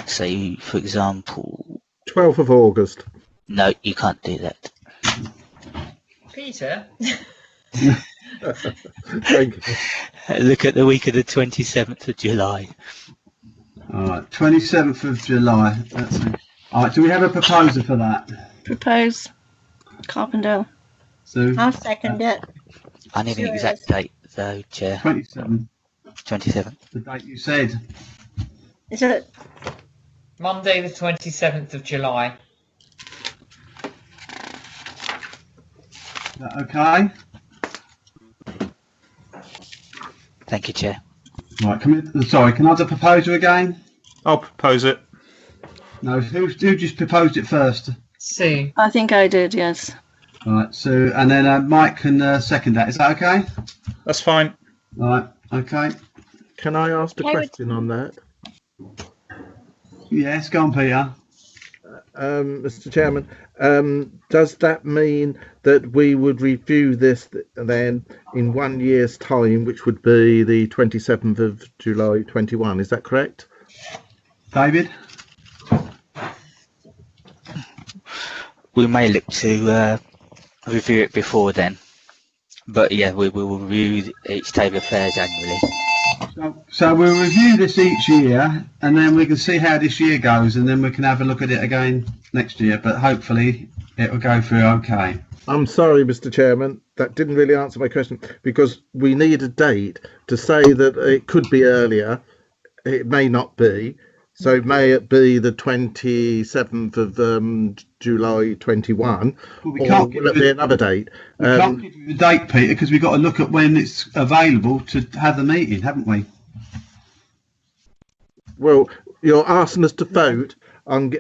say, for example... 12th of August. No, you can't do that. Peter? Thank you. Look at the week of the 27th of July. All right, 27th of July. All right, do we have a proposer for that? Propose. Carpendale. Sue? I'll second it. I need an exact date, though, Chair. 27th. 27th. The date you said. Is it? Monday, the 27th of July. Is that okay? Thank you, Chair. Right, sorry, can I have the proposer again? I'll propose it. No, who just proposed it first? Sue. I think I did, yes. Right, so, and then Mike can second that. Is that okay? That's fine. Right, okay. Can I ask a question on that? Yes, go on, Peter. Mr. Chairman, does that mean that we would review this then in 1 year's time, which would be the 27th of July 21? Is that correct? David? We may look to review it before then, but yeah, we will review each table of fares annually. So we'll review this each year, and then we can see how this year goes, and then we can have a look at it again next year, but hopefully it will go through okay. I'm sorry, Mr. Chairman, that didn't really answer my question, because we need a date to say that it could be earlier, it may not be. So may it be the 27th of July 21, well, or will it be another date? We can't give you the date, Peter, because we've got to look at when it's available to have the meeting, haven't we? Well, you're asking us to vote on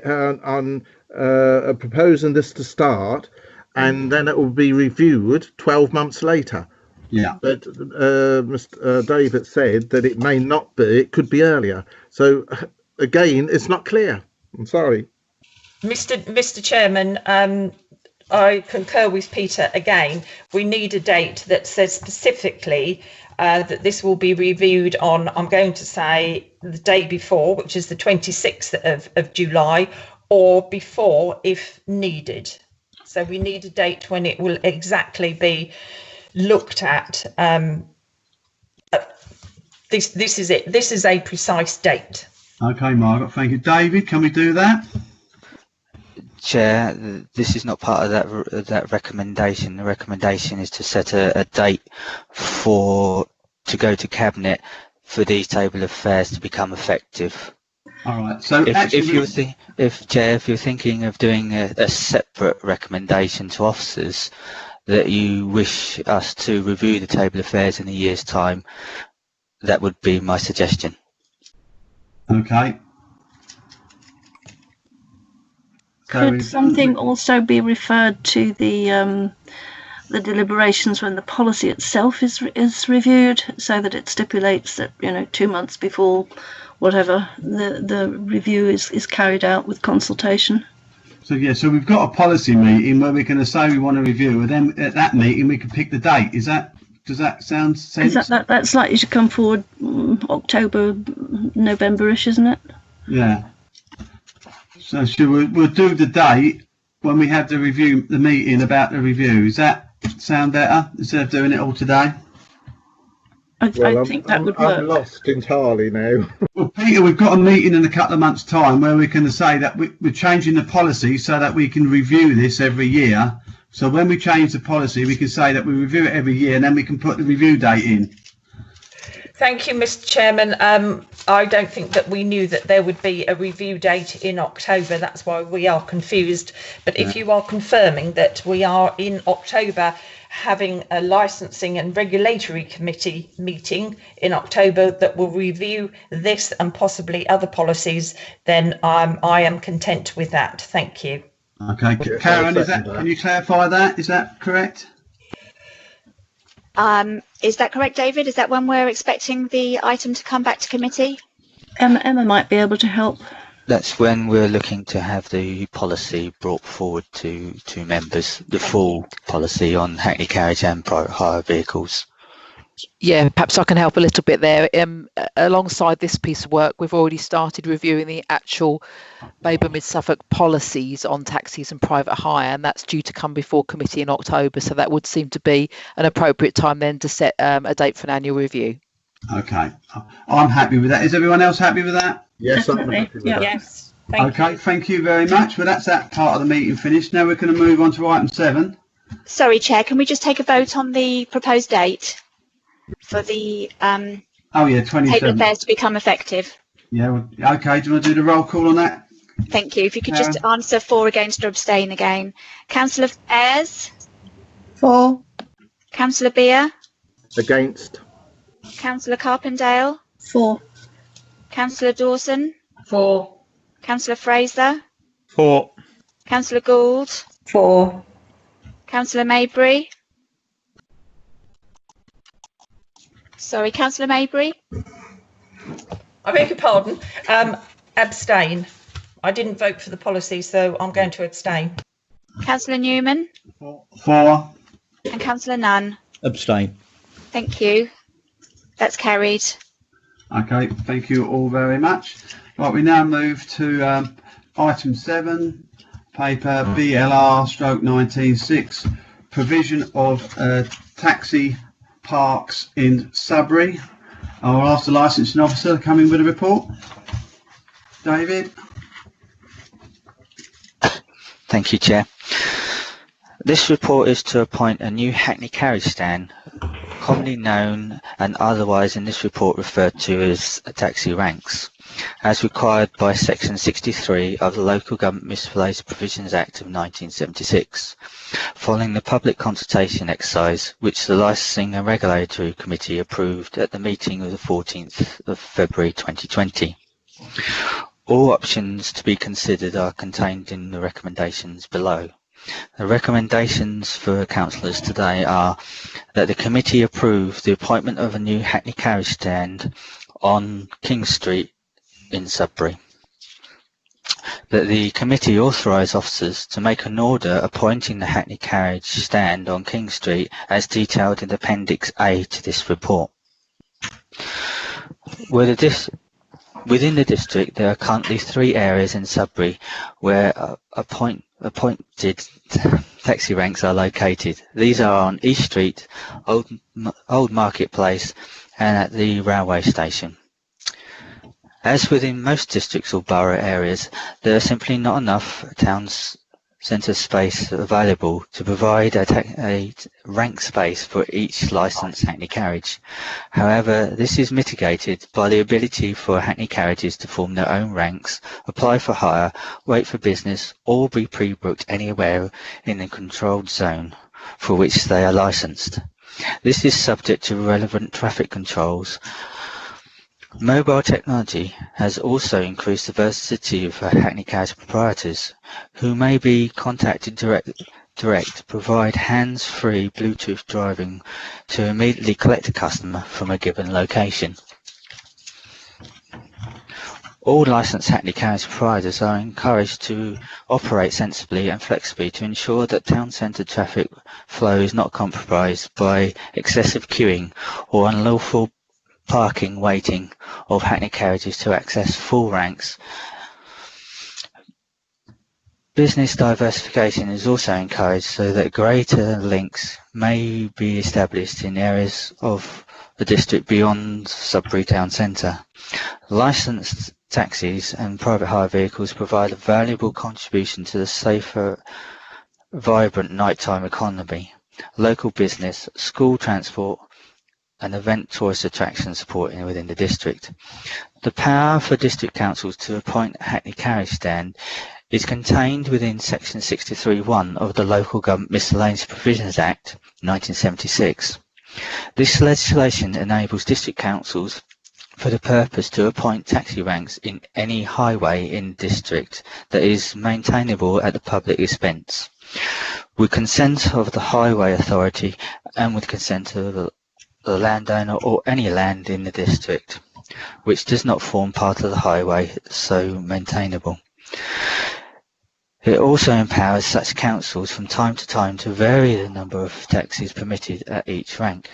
proposing this to start, and then it will be reviewed 12 months later. Yeah. But Mr. David said that it may not be, it could be earlier. So again, it's not clear. I'm sorry. Mr. Chairman, I concur with Peter again. We need a date that says specifically that this will be reviewed on, I'm going to say, the day before, which is the 26th of July, or before if needed. So we need a date when it will exactly be looked at. This is it. This is a precise date. Okay, Margaret, thank you. David, can we do that? Chair, this is not part of that recommendation. The recommendation is to set a date to go to Cabinet for these table of fares to become effective. All right. So if you're thinking of doing a separate recommendation to officers that you wish us to review the table of fares in a year's time, that would be my suggestion. Okay. Could something also be referred to the deliberations when the policy itself is reviewed, so that it stipulates that 2 months before whatever the review is carried out with consultation? So yeah, so we've got a policy meeting where we're going to say we want to review, and then at that meeting we can pick the date. Does that sound sense? That's likely to come forward October, November-ish, isn't it? Yeah. So we'll do the date when we have the meeting about the review. Does that sound better instead of doing it all today? I think that would work. I'm lost entirely now. Well, Peter, we've got a meeting in a couple of months' time where we can say that we're changing the policy so that we can review this every year. So when we change the policy, we can say that we review it every year, and then we can put the review date in. Thank you, Mr. Chairman. I don't think that we knew that there would be a review date in October. That's why we are confused. But if you are confirming that we are in October having a licensing and regulatory committee meeting in October that will review this and possibly other policies, then I am content with that. Thank you. Okay, Karen, can you clarify that? Is that correct? Is that correct, David? Is that when we're expecting the item to come back to committee? Emma might be able to help. That's when we're looking to have the policy brought forward to members, the full policy on Hackney Carriage and private hire vehicles. Yeah, perhaps I can help a little bit there. Alongside this piece of work, we've already started reviewing the actual Babergh Mid Suffolk policies on taxis and private hire, and that's due to come before committee in October. So that would seem to be an appropriate time then to set a date for an annual review. Okay, I'm happy with that. Is everyone else happy with that? Yes, I'm happy with that. Yes. Thank you very much. Well, that's that part of the meeting finished. Now we're going to move on to item 7. Sorry, Chair, can we just take a vote on the proposed date for the table of 27. affairs to become effective? Yeah, well, okay. Do you want to do the roll call on that? Thank you. If you could just answer for, against or abstain again. Councillor Ayres? For. Councillor Beer? Against. Councillor Carpendale? For. Councillor Dawson? For. Councillor Fraser? For. Councillor Gould? For. Councillor Maybury? Sorry, Councillor Maybury? I beg your pardon. Abstain. I didn't vote for the policy, so I'm going to abstain. Councillor Newman? For. And Councillor Nunn? Abstain. Thank you. That's carried. Okay, thank you all very much. Right, we now move to item 7, paper BLR/196, provision of taxi parks in Sudbury. I'll ask the licensing officer to come in with a report. David. Thank you, Chair. This report is to appoint a new Hackney carriage stand, commonly known and otherwise in this report referred to as taxi ranks, as required by Section 63 of the Local Government Municipality Provisions Act of 1976, following the public consultation exercise which the Licensing and Regulatory Committee approved at the meeting of the 14th of February 2020. All options to be considered are contained in the recommendations below. The recommendations for councillors today are that the committee approve the appointment of a new Hackney carriage stand on King Street in Sudbury, that the committee authorise officers to make an order appointing the Hackney carriage stand on King Street as detailed in Appendix A to this report. Within the district, there are currently 3 areas in Sudbury where appointed taxi ranks are located. These are on East Street, Old Marketplace and at the railway station. As within most districts or borough areas, there are simply not enough town centre space available to provide a rank space for each licensed Hackney carriage. However, this is mitigated by the ability for Hackney carriages to form their own ranks, apply for hire, wait for business, or be pre-booked anywhere in the controlled zone for which they are licensed. This is subject to relevant traffic controls. Mobile technology has also increased the versatility of Hackney carriage proprietors, who may be contacted direct to provide hands-free Bluetooth driving to immediately collect a customer from a given location. All licensed Hackney carriage providers are encouraged to operate sensibly and flexibly to ensure that town centre traffic flow is not compromised by excessive queuing or unlawful parking waiting of Hackney carriages to access full ranks. Business diversification is also encouraged so that greater links may be established in areas of the district beyond Sudbury town centre. Licensed taxis and private hire vehicles provide a valuable contribution to the safer, vibrant nighttime economy, local business, school transport, and event tourist attraction supporting within the district. The power for district councils to appoint a Hackney carriage stand is contained within section 63(1) of the Local Government Miscellaneous Provisions Act 1976. This legislation enables district councils for the purpose to appoint taxi ranks in any highway in district that is maintainable at the public expense, with consent of the highway authority and with consent of the landowner or any land in the district which does not form part of the highway so maintainable. It also empowers such councils from time to time to vary the number of taxis permitted at each rank.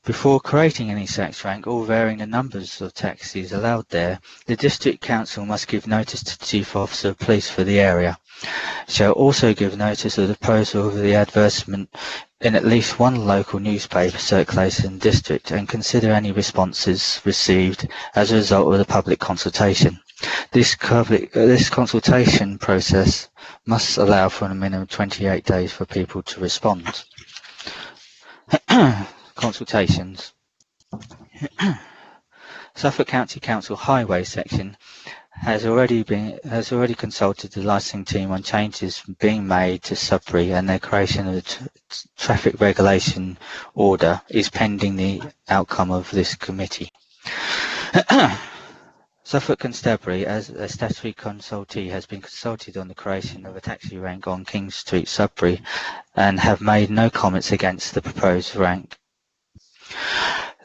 Before creating any such rank or varying the numbers of taxis allowed there, the district council must give notice to the chief officer of police for the area. Shall also give notice of the proposal of the advertisement in at least one local newspaper circulated in the district and consider any responses received as a result of the public consultation. This consultation process must allow for a minimum of 28 days for people to respond. Consultations. Suffolk County Council Highway section has already consulted the licensing team on changes being made to Sudbury, and their creation of the traffic regulation order is pending the outcome of this committee. Suffolk Constabulary, as a statutory consultee, has been consulted on the creation of a taxi rank on King Street, Sudbury, and have made no comments against the proposed rank.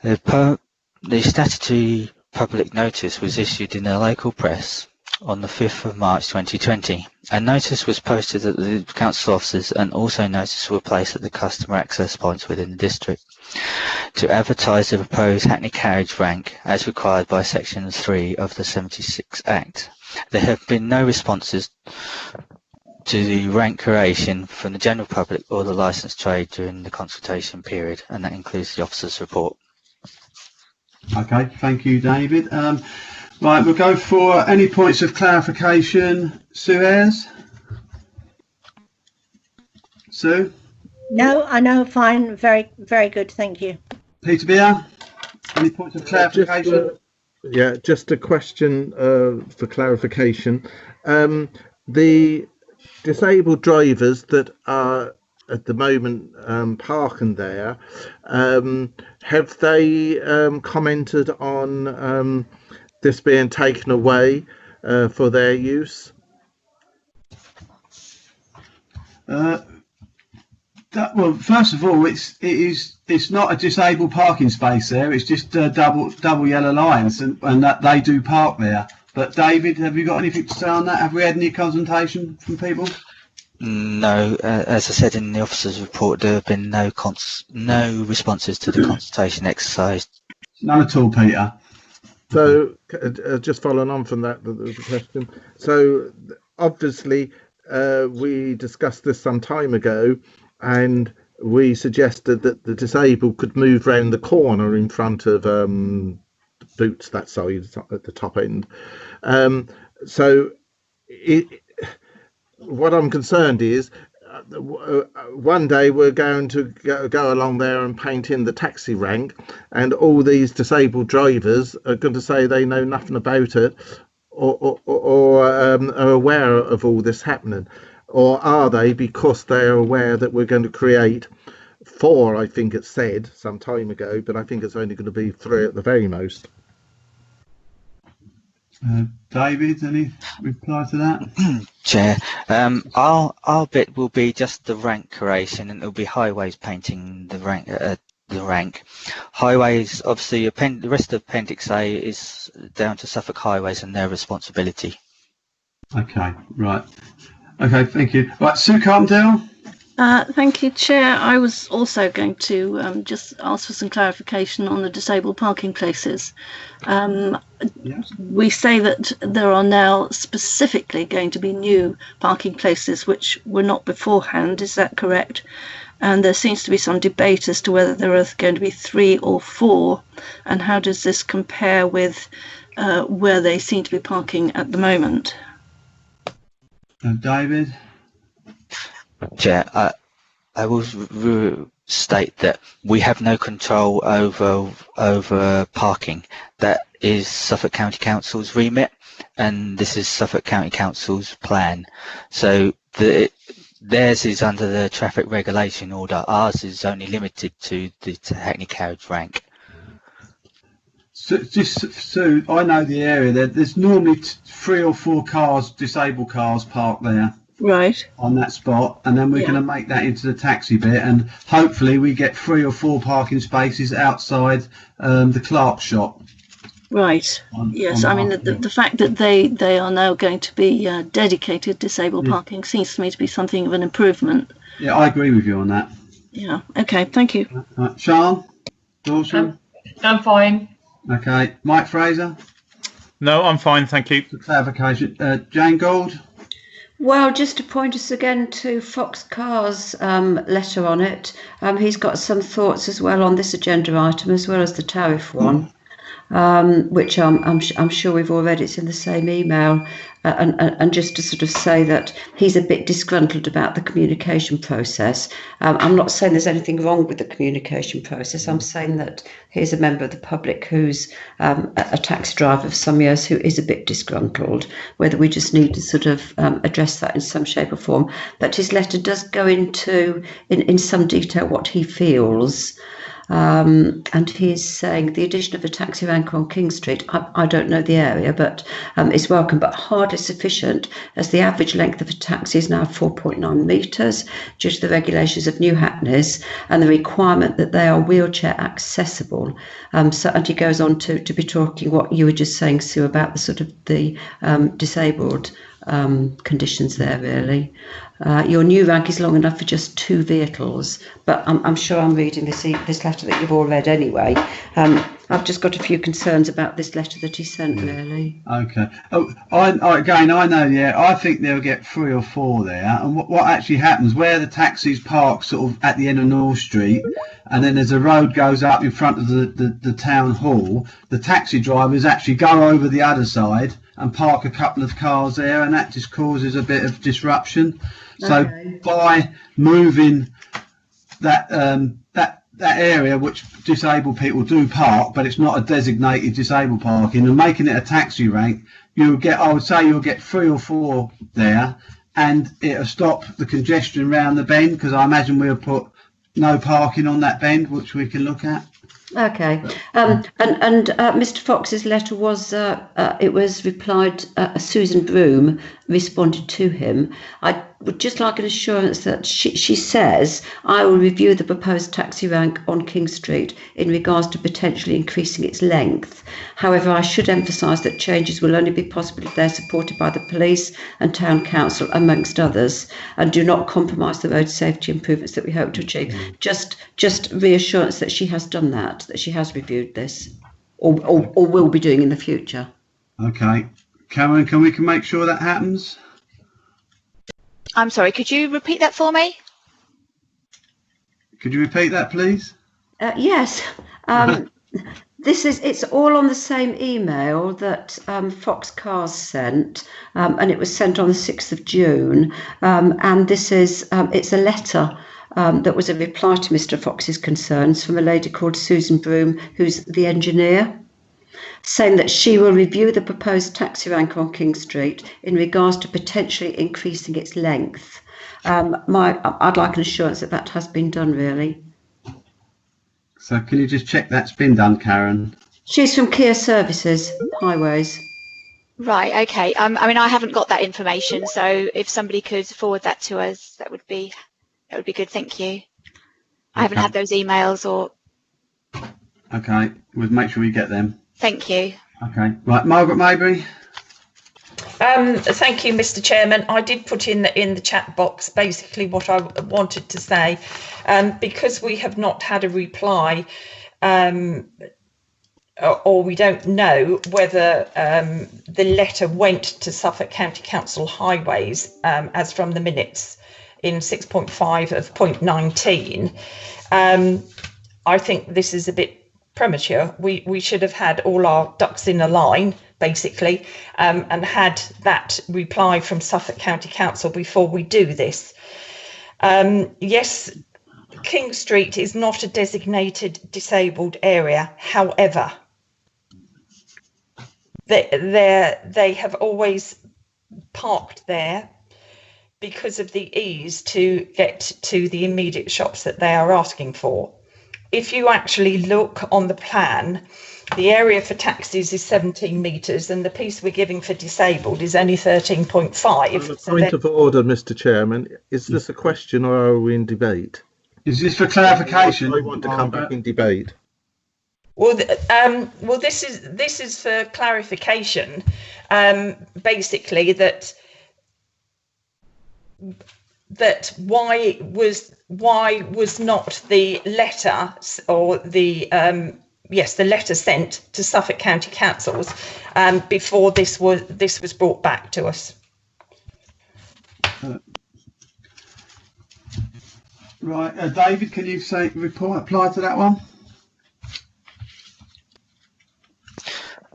The statutory public notice was issued in the local press on the 5th of March 2020. A notice was posted at the council offices, and also notices were placed at the customer access points within the district to advertise the proposed Hackney carriage rank as required by Section 3 of the 76 Act. There have been no responses to the rank creation from the general public or the licensed trade during the consultation period, and that includes the officer's report. Okay, thank you, David. Right, we'll go for any points of clarification. Sue Ayres? Sue? No, I know, fine, very, very good, thank you. Peter Beer? Any points of clarification? Just a question for clarification. The disabled drivers that are at the moment parking there, have they commented on this being taken away for their use? Well, first of all, it's not a disabled parking space there. It's just double yellow lines, and that they do park there. But David, have you got anything to say on that? Have we had any consultation from people? No, as I said in the officer's report, there have been no responses to the consultation exercise. None at all, Peter. So, just following on from that, the question. So, obviously, we discussed this some time ago, and we suggested that the disabled could move round the corner in front of Boots, that side at the top end. What I'm concerned is, one day we're going to go along there and paint in the taxi rank, and all these disabled drivers are going to say they know nothing about it, or are aware of all this happening. Or are they, because they're aware that we're going to create 4, I think it said some time ago, but I think it's only going to be 3 at the very most. David, any reply to that? Chair, our bit will be just the rank creation, and it'll be highways painting the rank. Highways, obviously, the rest of Appendix A is down to Suffolk Highways and their responsibility. Okay, right. Okay, thank you. Right, Sue Carpendale. Thank you, Chair. I was also going to just ask for some clarification on the disabled parking places. Yes. We say that there are now specifically going to be new parking places which were not beforehand. Is that correct? And there seems to be some debate as to whether there are going to be 3 or 4. And how does this compare with where they seem to be parking at the moment? David? Chair, I will state that we have no control over parking. That is Suffolk County Council's remit, and this is Suffolk County Council's plan. So theirs is under the traffic regulation order. Ours is only limited to the Hackney carriage rank. So I know the area there. There's normally 3 or 4 cars, disabled cars, parked there. Right. On that spot, and then we're going to make that into the taxi bit, and hopefully we get 3 or 4 parking spaces outside the Clark shop. Right. Yes, I mean the fact that they are now going to be dedicated disabled parking seems to me to be something of an improvement. Yeah, I agree with you on that. Yeah. Okay. Thank you. Sean, Dawson. I'm fine. Okay, Mike Fraser. No, I'm fine, thank you. For clarification, Jane Gould. Well, just to point us again to Fox Carr's letter on it. He's got some thoughts as well on this agenda item, as well as the tariff one, which I'm sure we've all read. It's in the same email. And just to sort of say that he's a bit disgruntled about the communication process. I'm not saying there's anything wrong with the communication process. I'm saying that here's a member of the public who's a taxi driver for some years who is a bit disgruntled, whether we just need to sort of address that in some shape or form. But his letter does go into, in some detail, what he feels. And he's saying the addition of a taxi rank on King Street, I don't know the area, but is welcome, but hardly sufficient, as the average length of a taxi is now 4.9 metres due to the regulations of New Hackneys and the requirement that they are wheelchair accessible. And he goes on to be talking what you were just saying, Sue, about the sort of the disabled conditions there, really. Your new rank is long enough for just 2 vehicles, but I'm sure I'm reading this letter that you've all read anyway. I've just got a few concerns about this letter that he sent, really. Okay. Oh, I know. Yeah, I think they'll get 3 or 4 there. And what actually happens where the taxis park sort of at the end of North Street, and then there's a road goes up in front of the town hall. The taxi drivers actually go over the other side and park a couple of cars there, and that just causes a bit of disruption. So by moving that area which disabled people do park, but it's not a designated disabled parking, and making it a taxi rank, I would say you'll get 3 or 4 there, and it'll stop the congestion around the bend, because I imagine we'll put no parking on that bend, which we can look at. Okay, and Mr. Fox's letter was it was replied. Susan Broom responded to him. I would just like an assurance that she says, I will review the proposed taxi rank on King Street in regards to potentially increasing its length. However, I should emphasise that changes will only be possible if they're supported by the police and town council, amongst others, and do not compromise the road safety improvements that we hope to achieve. Just reassurance that she has done that she has reviewed this, or will be doing in the future. Okay. Cameron, can we make sure that happens? I'm sorry, could you repeat that for me? Could you repeat that, please? Yes. It's all on the same email that Fox Cars sent, and it was sent on the 6th of June. And this is it's a letter that was a reply to Mr. Fox's concerns from a lady called Susan Broom, who's the engineer, saying that she will review the proposed taxi rank on King Street in regards to potentially increasing its length. I'd like an assurance that has been done, really. So can you just check that's been done, Karen? She's from Kia Services, Highways. Right, okay. I mean, I haven't got that information, so if somebody could forward that to us, that would be good, thank you. Okay. I haven't had those emails or... Okay, we'll make sure we get them. Thank you. Okay, right, Margaret Maybury. Thank you, Mr. Chairman. I did put in the chat box basically what I wanted to say, because we have not had a reply, or we don't know whether the letter went to Suffolk County Council Highways, as from the minutes in 6.5 of point 19. I think this is a bit premature. We should have had all our ducks in a line, basically, and had that reply from Suffolk County Council before we do this. Yes, King Street is not a designated disabled area. However, they have always parked there because of the ease to get to the immediate shops that they are asking for. If you actually look on the plan, the area for taxis is 17 metres and the piece we're giving for disabled is only 13.5. Point of order, Mr. Chairman. Is this a question or are we in debate? Is this for clarification? I want to come back in debate. Well, this is for clarification. Basically, that why was not the letter or the the letter sent to Suffolk County Councils before this was brought back to us? Right, David, can you reply to that one?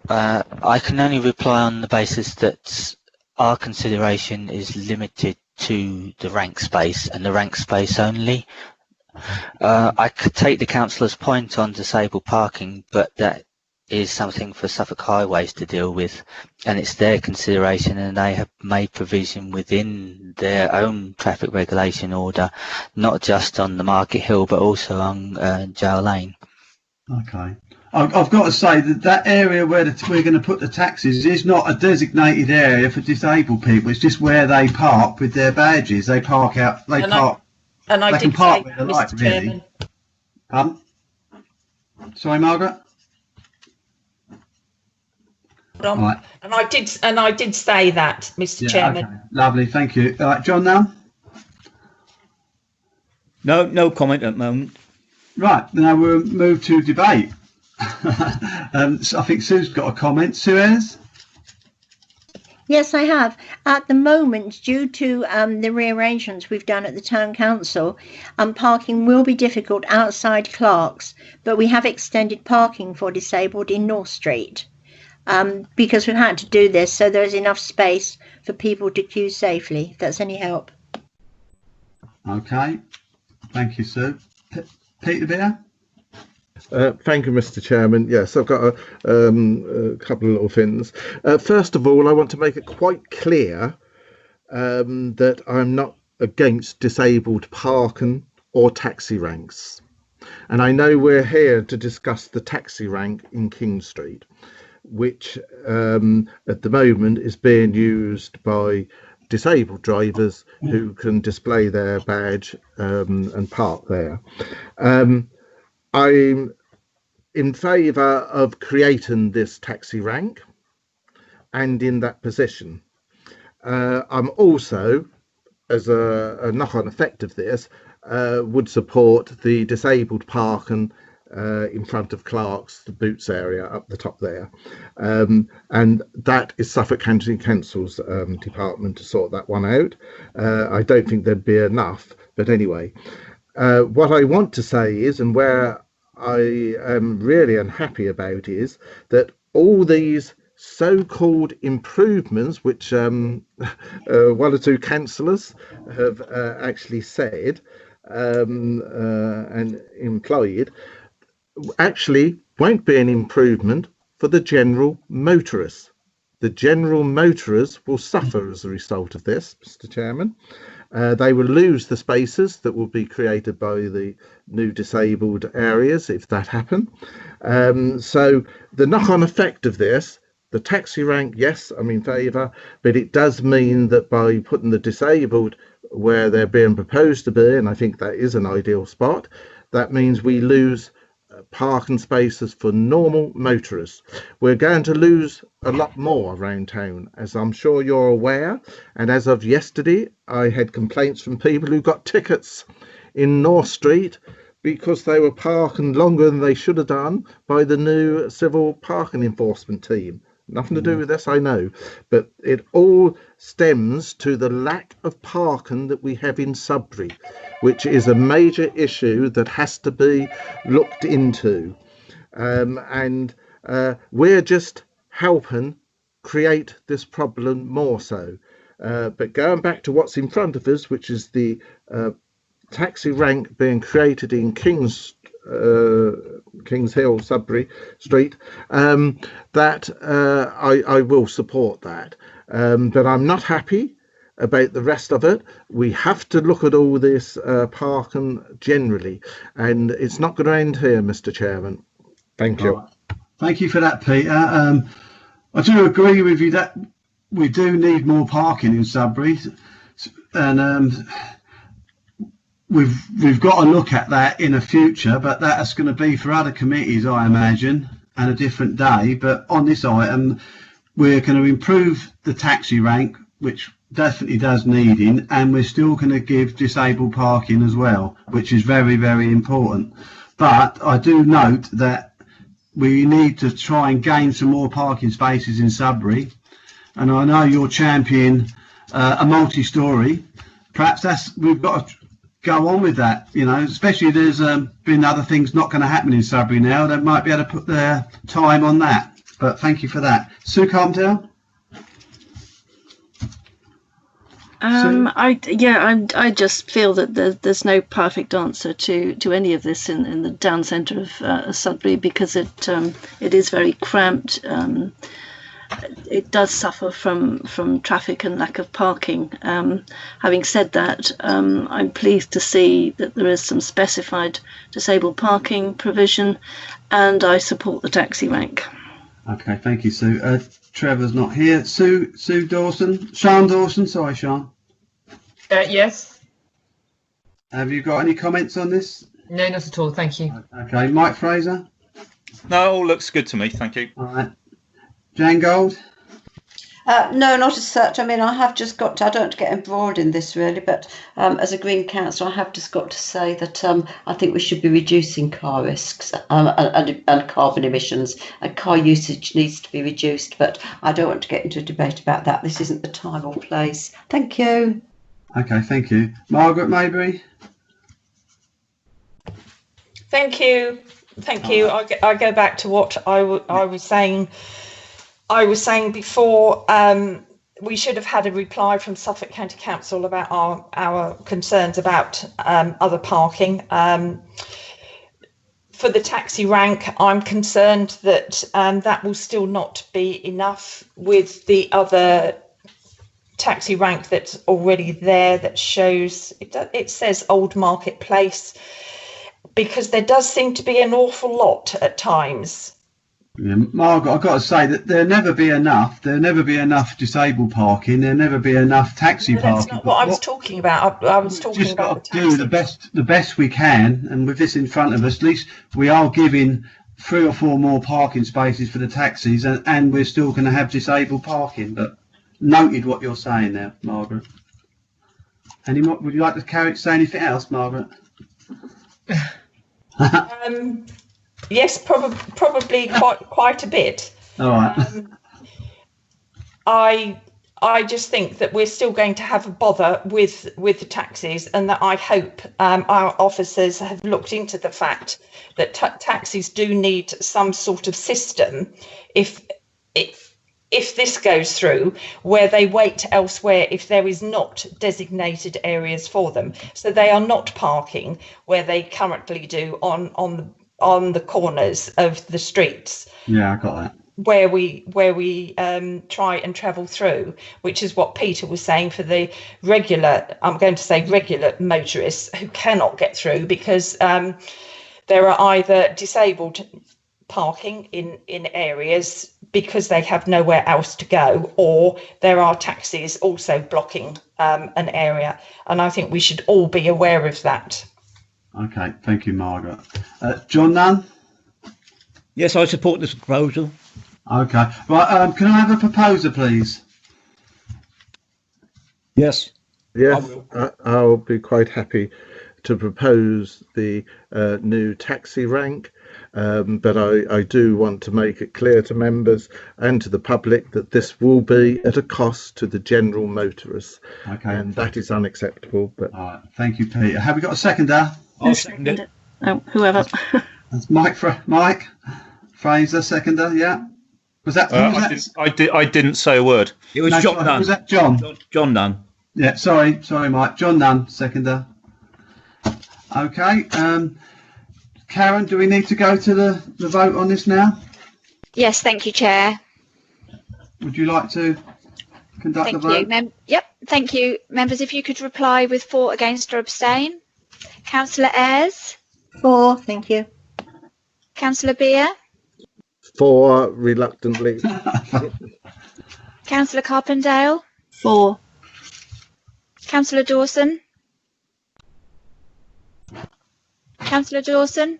I can only reply on the basis that our consideration is limited to the rank space and the rank space only. I could take the councillor's point on disabled parking, but that is something for Suffolk Highways to deal with, and it's their consideration, and they have made provision within their own traffic regulation order, not just on the Market Hill but also on Jail Lane. Okay. I've got to say that area where we're going to put the taxis is not a designated area for disabled people. It's just where they park with their badges. They park out. They park. And I can did park say, where they like, Mr. really. Chairman. Pardon? Sorry, Margaret. Right. And I did say that, Mr. Chairman. Okay. Lovely, thank you. All right, John. Now. No comment at the moment. Right. Now we'll move to debate. So I think Sue's got a comment. Sue has? Yes, I have. At the moment, due to the rearrangements we've done at the Town Council, parking will be difficult outside Clark's, but we have extended parking for disabled in North Street because we've had to do this so there's enough space for people to queue safely, if that's any help. Okay. Thank you, Sue. Peter Beer? Thank you, Mr. Chairman. Yes, I've got a couple of little things. First of all, I want to make it quite clear that I'm not against disabled parking or taxi ranks. And I know we're here to discuss the taxi rank in King Street, which at the moment is being used by disabled drivers who can display their badge and park there. I'm in favour of creating this taxi rank and in that position. I'm also, as a knock-on effect of this, would support the disabled parking in front of Clark's, the Boots area up the top there. And that is Suffolk County Council's department to sort that one out. I don't think there'd be enough, but anyway. What I want to say is, and where I am really unhappy about, is that all these so-called improvements, which one or two councillors have actually said and implied, actually won't be an improvement for the general motorists. The general motorists will suffer as a result of this, Mr. Chairman. They will lose the spaces that will be created by the new disabled areas if that happen. So the knock-on effect of this, the taxi rank, yes, I'm in favour, but it does mean that by putting the disabled where they're being proposed to be, and I think that is an ideal spot, that means we lose parking spaces for normal motorists. We're going to lose a lot more around town, as I'm sure you're aware, and as of yesterday I had complaints from people who got tickets in North Street because they were parking longer than they should have done by the new civil parking enforcement team. Nothing to do with this, I know, but it all stems to the lack of parking that we have in Sudbury, which is a major issue that has to be looked into. And we're just helping create this problem more so. But going back to what's in front of us, which is the taxi rank being created in King's Hill, Sudbury Street, that I will support that. But I'm not happy about the rest of it. We have to look at all this parking generally, and it's not going to end here, Mr. Chairman. Thank you. Right. Thank you for that, Peter. I do agree with you that we do need more parking in Sudbury, and we've got to look at that in the future, but that's going to be for other committees, I imagine, and a different day. But on this item, we're going to improve the taxi rank, which definitely does needing, and we're still going to give disabled parking as well, which is very, very important. But I do note that we need to try and gain some more parking spaces in Sudbury, and I know you're championing a multi-storey. Perhaps we've got to go on with that, you know, especially there's been other things not going to happen in Sudbury now. They might be able to put their time on that. But thank you for that. Sue Carpenter? I just feel that there's no perfect answer to any of this in the down centre of Sudbury, because it is very cramped. It does suffer from traffic and lack of parking. Having said that, I'm pleased to see that there is some specified disabled parking provision, and I support the taxi rank. Okay, thank you, Sue. Trevor's not here. Sean Dawson, sorry, Sean. Yes. Have you got any comments on this? No, not at all. Thank you. Okay, Mike Fraser. No, it all looks good to me. Thank you. All right. Jan Gold. No, not as such. I mean, I have just got to, I don't want to get embroiled in this really, but as a Green Councillor, I have just got to say that I think we should be reducing car risks and carbon emissions, and car usage needs to be reduced, but I don't want to get into a debate about that. This isn't the time or place. Thank you. Okay, thank you. Margaret Maybury. Thank you. Thank you. I go back to what I was saying. I was saying before, we should have had a reply from Suffolk County Council about our concerns about other parking. For the taxi rank, I'm concerned that that will still not be enough with the other taxi rank that's already there, that shows, it says Old Marketplace, because there does seem to be an awful lot at times. Yeah, Margaret, I've got to say that there'll never be enough. There'll never be enough disabled parking. There'll never be enough taxi parking. That's not what I was talking about. I was talking about the taxi. Do the best we can, and with this in front of us, at least we are giving 3 or 4 more parking spaces for the taxis, and we're still going to have disabled parking. But noted what you're saying there, Margaret. Any more? Would you like to say anything else, Margaret? Yes, probably quite a bit. All right. I just think that we're still going to have a bother with the taxis, and that I hope our officers have looked into the fact that taxis do need some sort of system if this goes through, where they wait elsewhere if there is not designated areas for them, so they are not parking where they currently do on the corners of the streets. Yeah, I got that. Where we try and travel through, which is what Peter was saying for the regular motorists who cannot get through because there are either disabled parking in areas because they have nowhere else to go, or there are taxis also blocking an area, and I think we should all be aware of that. Okay, thank you, Margaret. John Nunn? Yes, I support this proposal. Okay, right, can I have a proposer, please? Yes. Yes, I'll be quite happy to propose the new taxi rank, but I do want to make it clear to members and to the public that this will be at a cost to the general motorists, and that is unacceptable. But thank you, Peter. Have we got a seconder? I'll second it. Oh, whoever. That's Mike Fraser, seconder. Yeah. Was that? I didn't say a word. It was John Nunn. Was that John? John Nunn. Yeah. Sorry, Mike. John Nunn, seconder. Okay. Karen, do we need to go to the vote on this now? Yes, thank you, Chair. Would you like to conduct the vote? Thank you. Yep, thank you. Members, if you could reply with for, against or abstain. Councillor Ayres? For, thank you. Councillor Beer? For, reluctantly. Councillor Carpendale? For. Councillor Dawson? Councillor Dawson?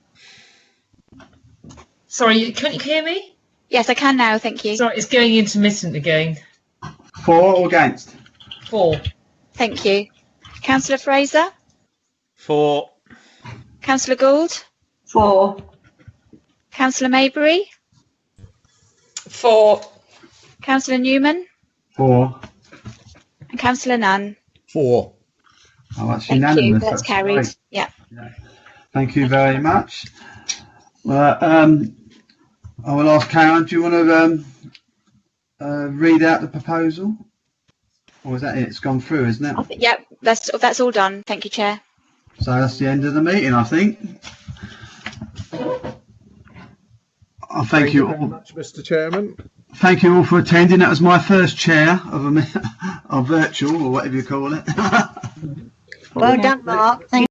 Sorry, can you hear me? Yes, I can now, thank you. Sorry, it's going intermittent again. For or against? For. Thank you. Councillor Fraser? For. Councillor Gould? For. Councillor Maybury? For. Councillor Newman? For. And Councillor Nunn? For. Oh, that's Thank unanimous. you, that's carried. Great. Yeah. Thank you very much. Well, I will ask Karen, do you want to read out the proposal? Or is that it? It's gone through, isn't it? Yeah, that's all done. Thank you, Chair. So that's the end of the meeting, I think. Thank you very all. much, Mr. Chairman. Thank you all for attending. That was my first chair of a virtual, or whatever you call it. Well done, Mark. Thank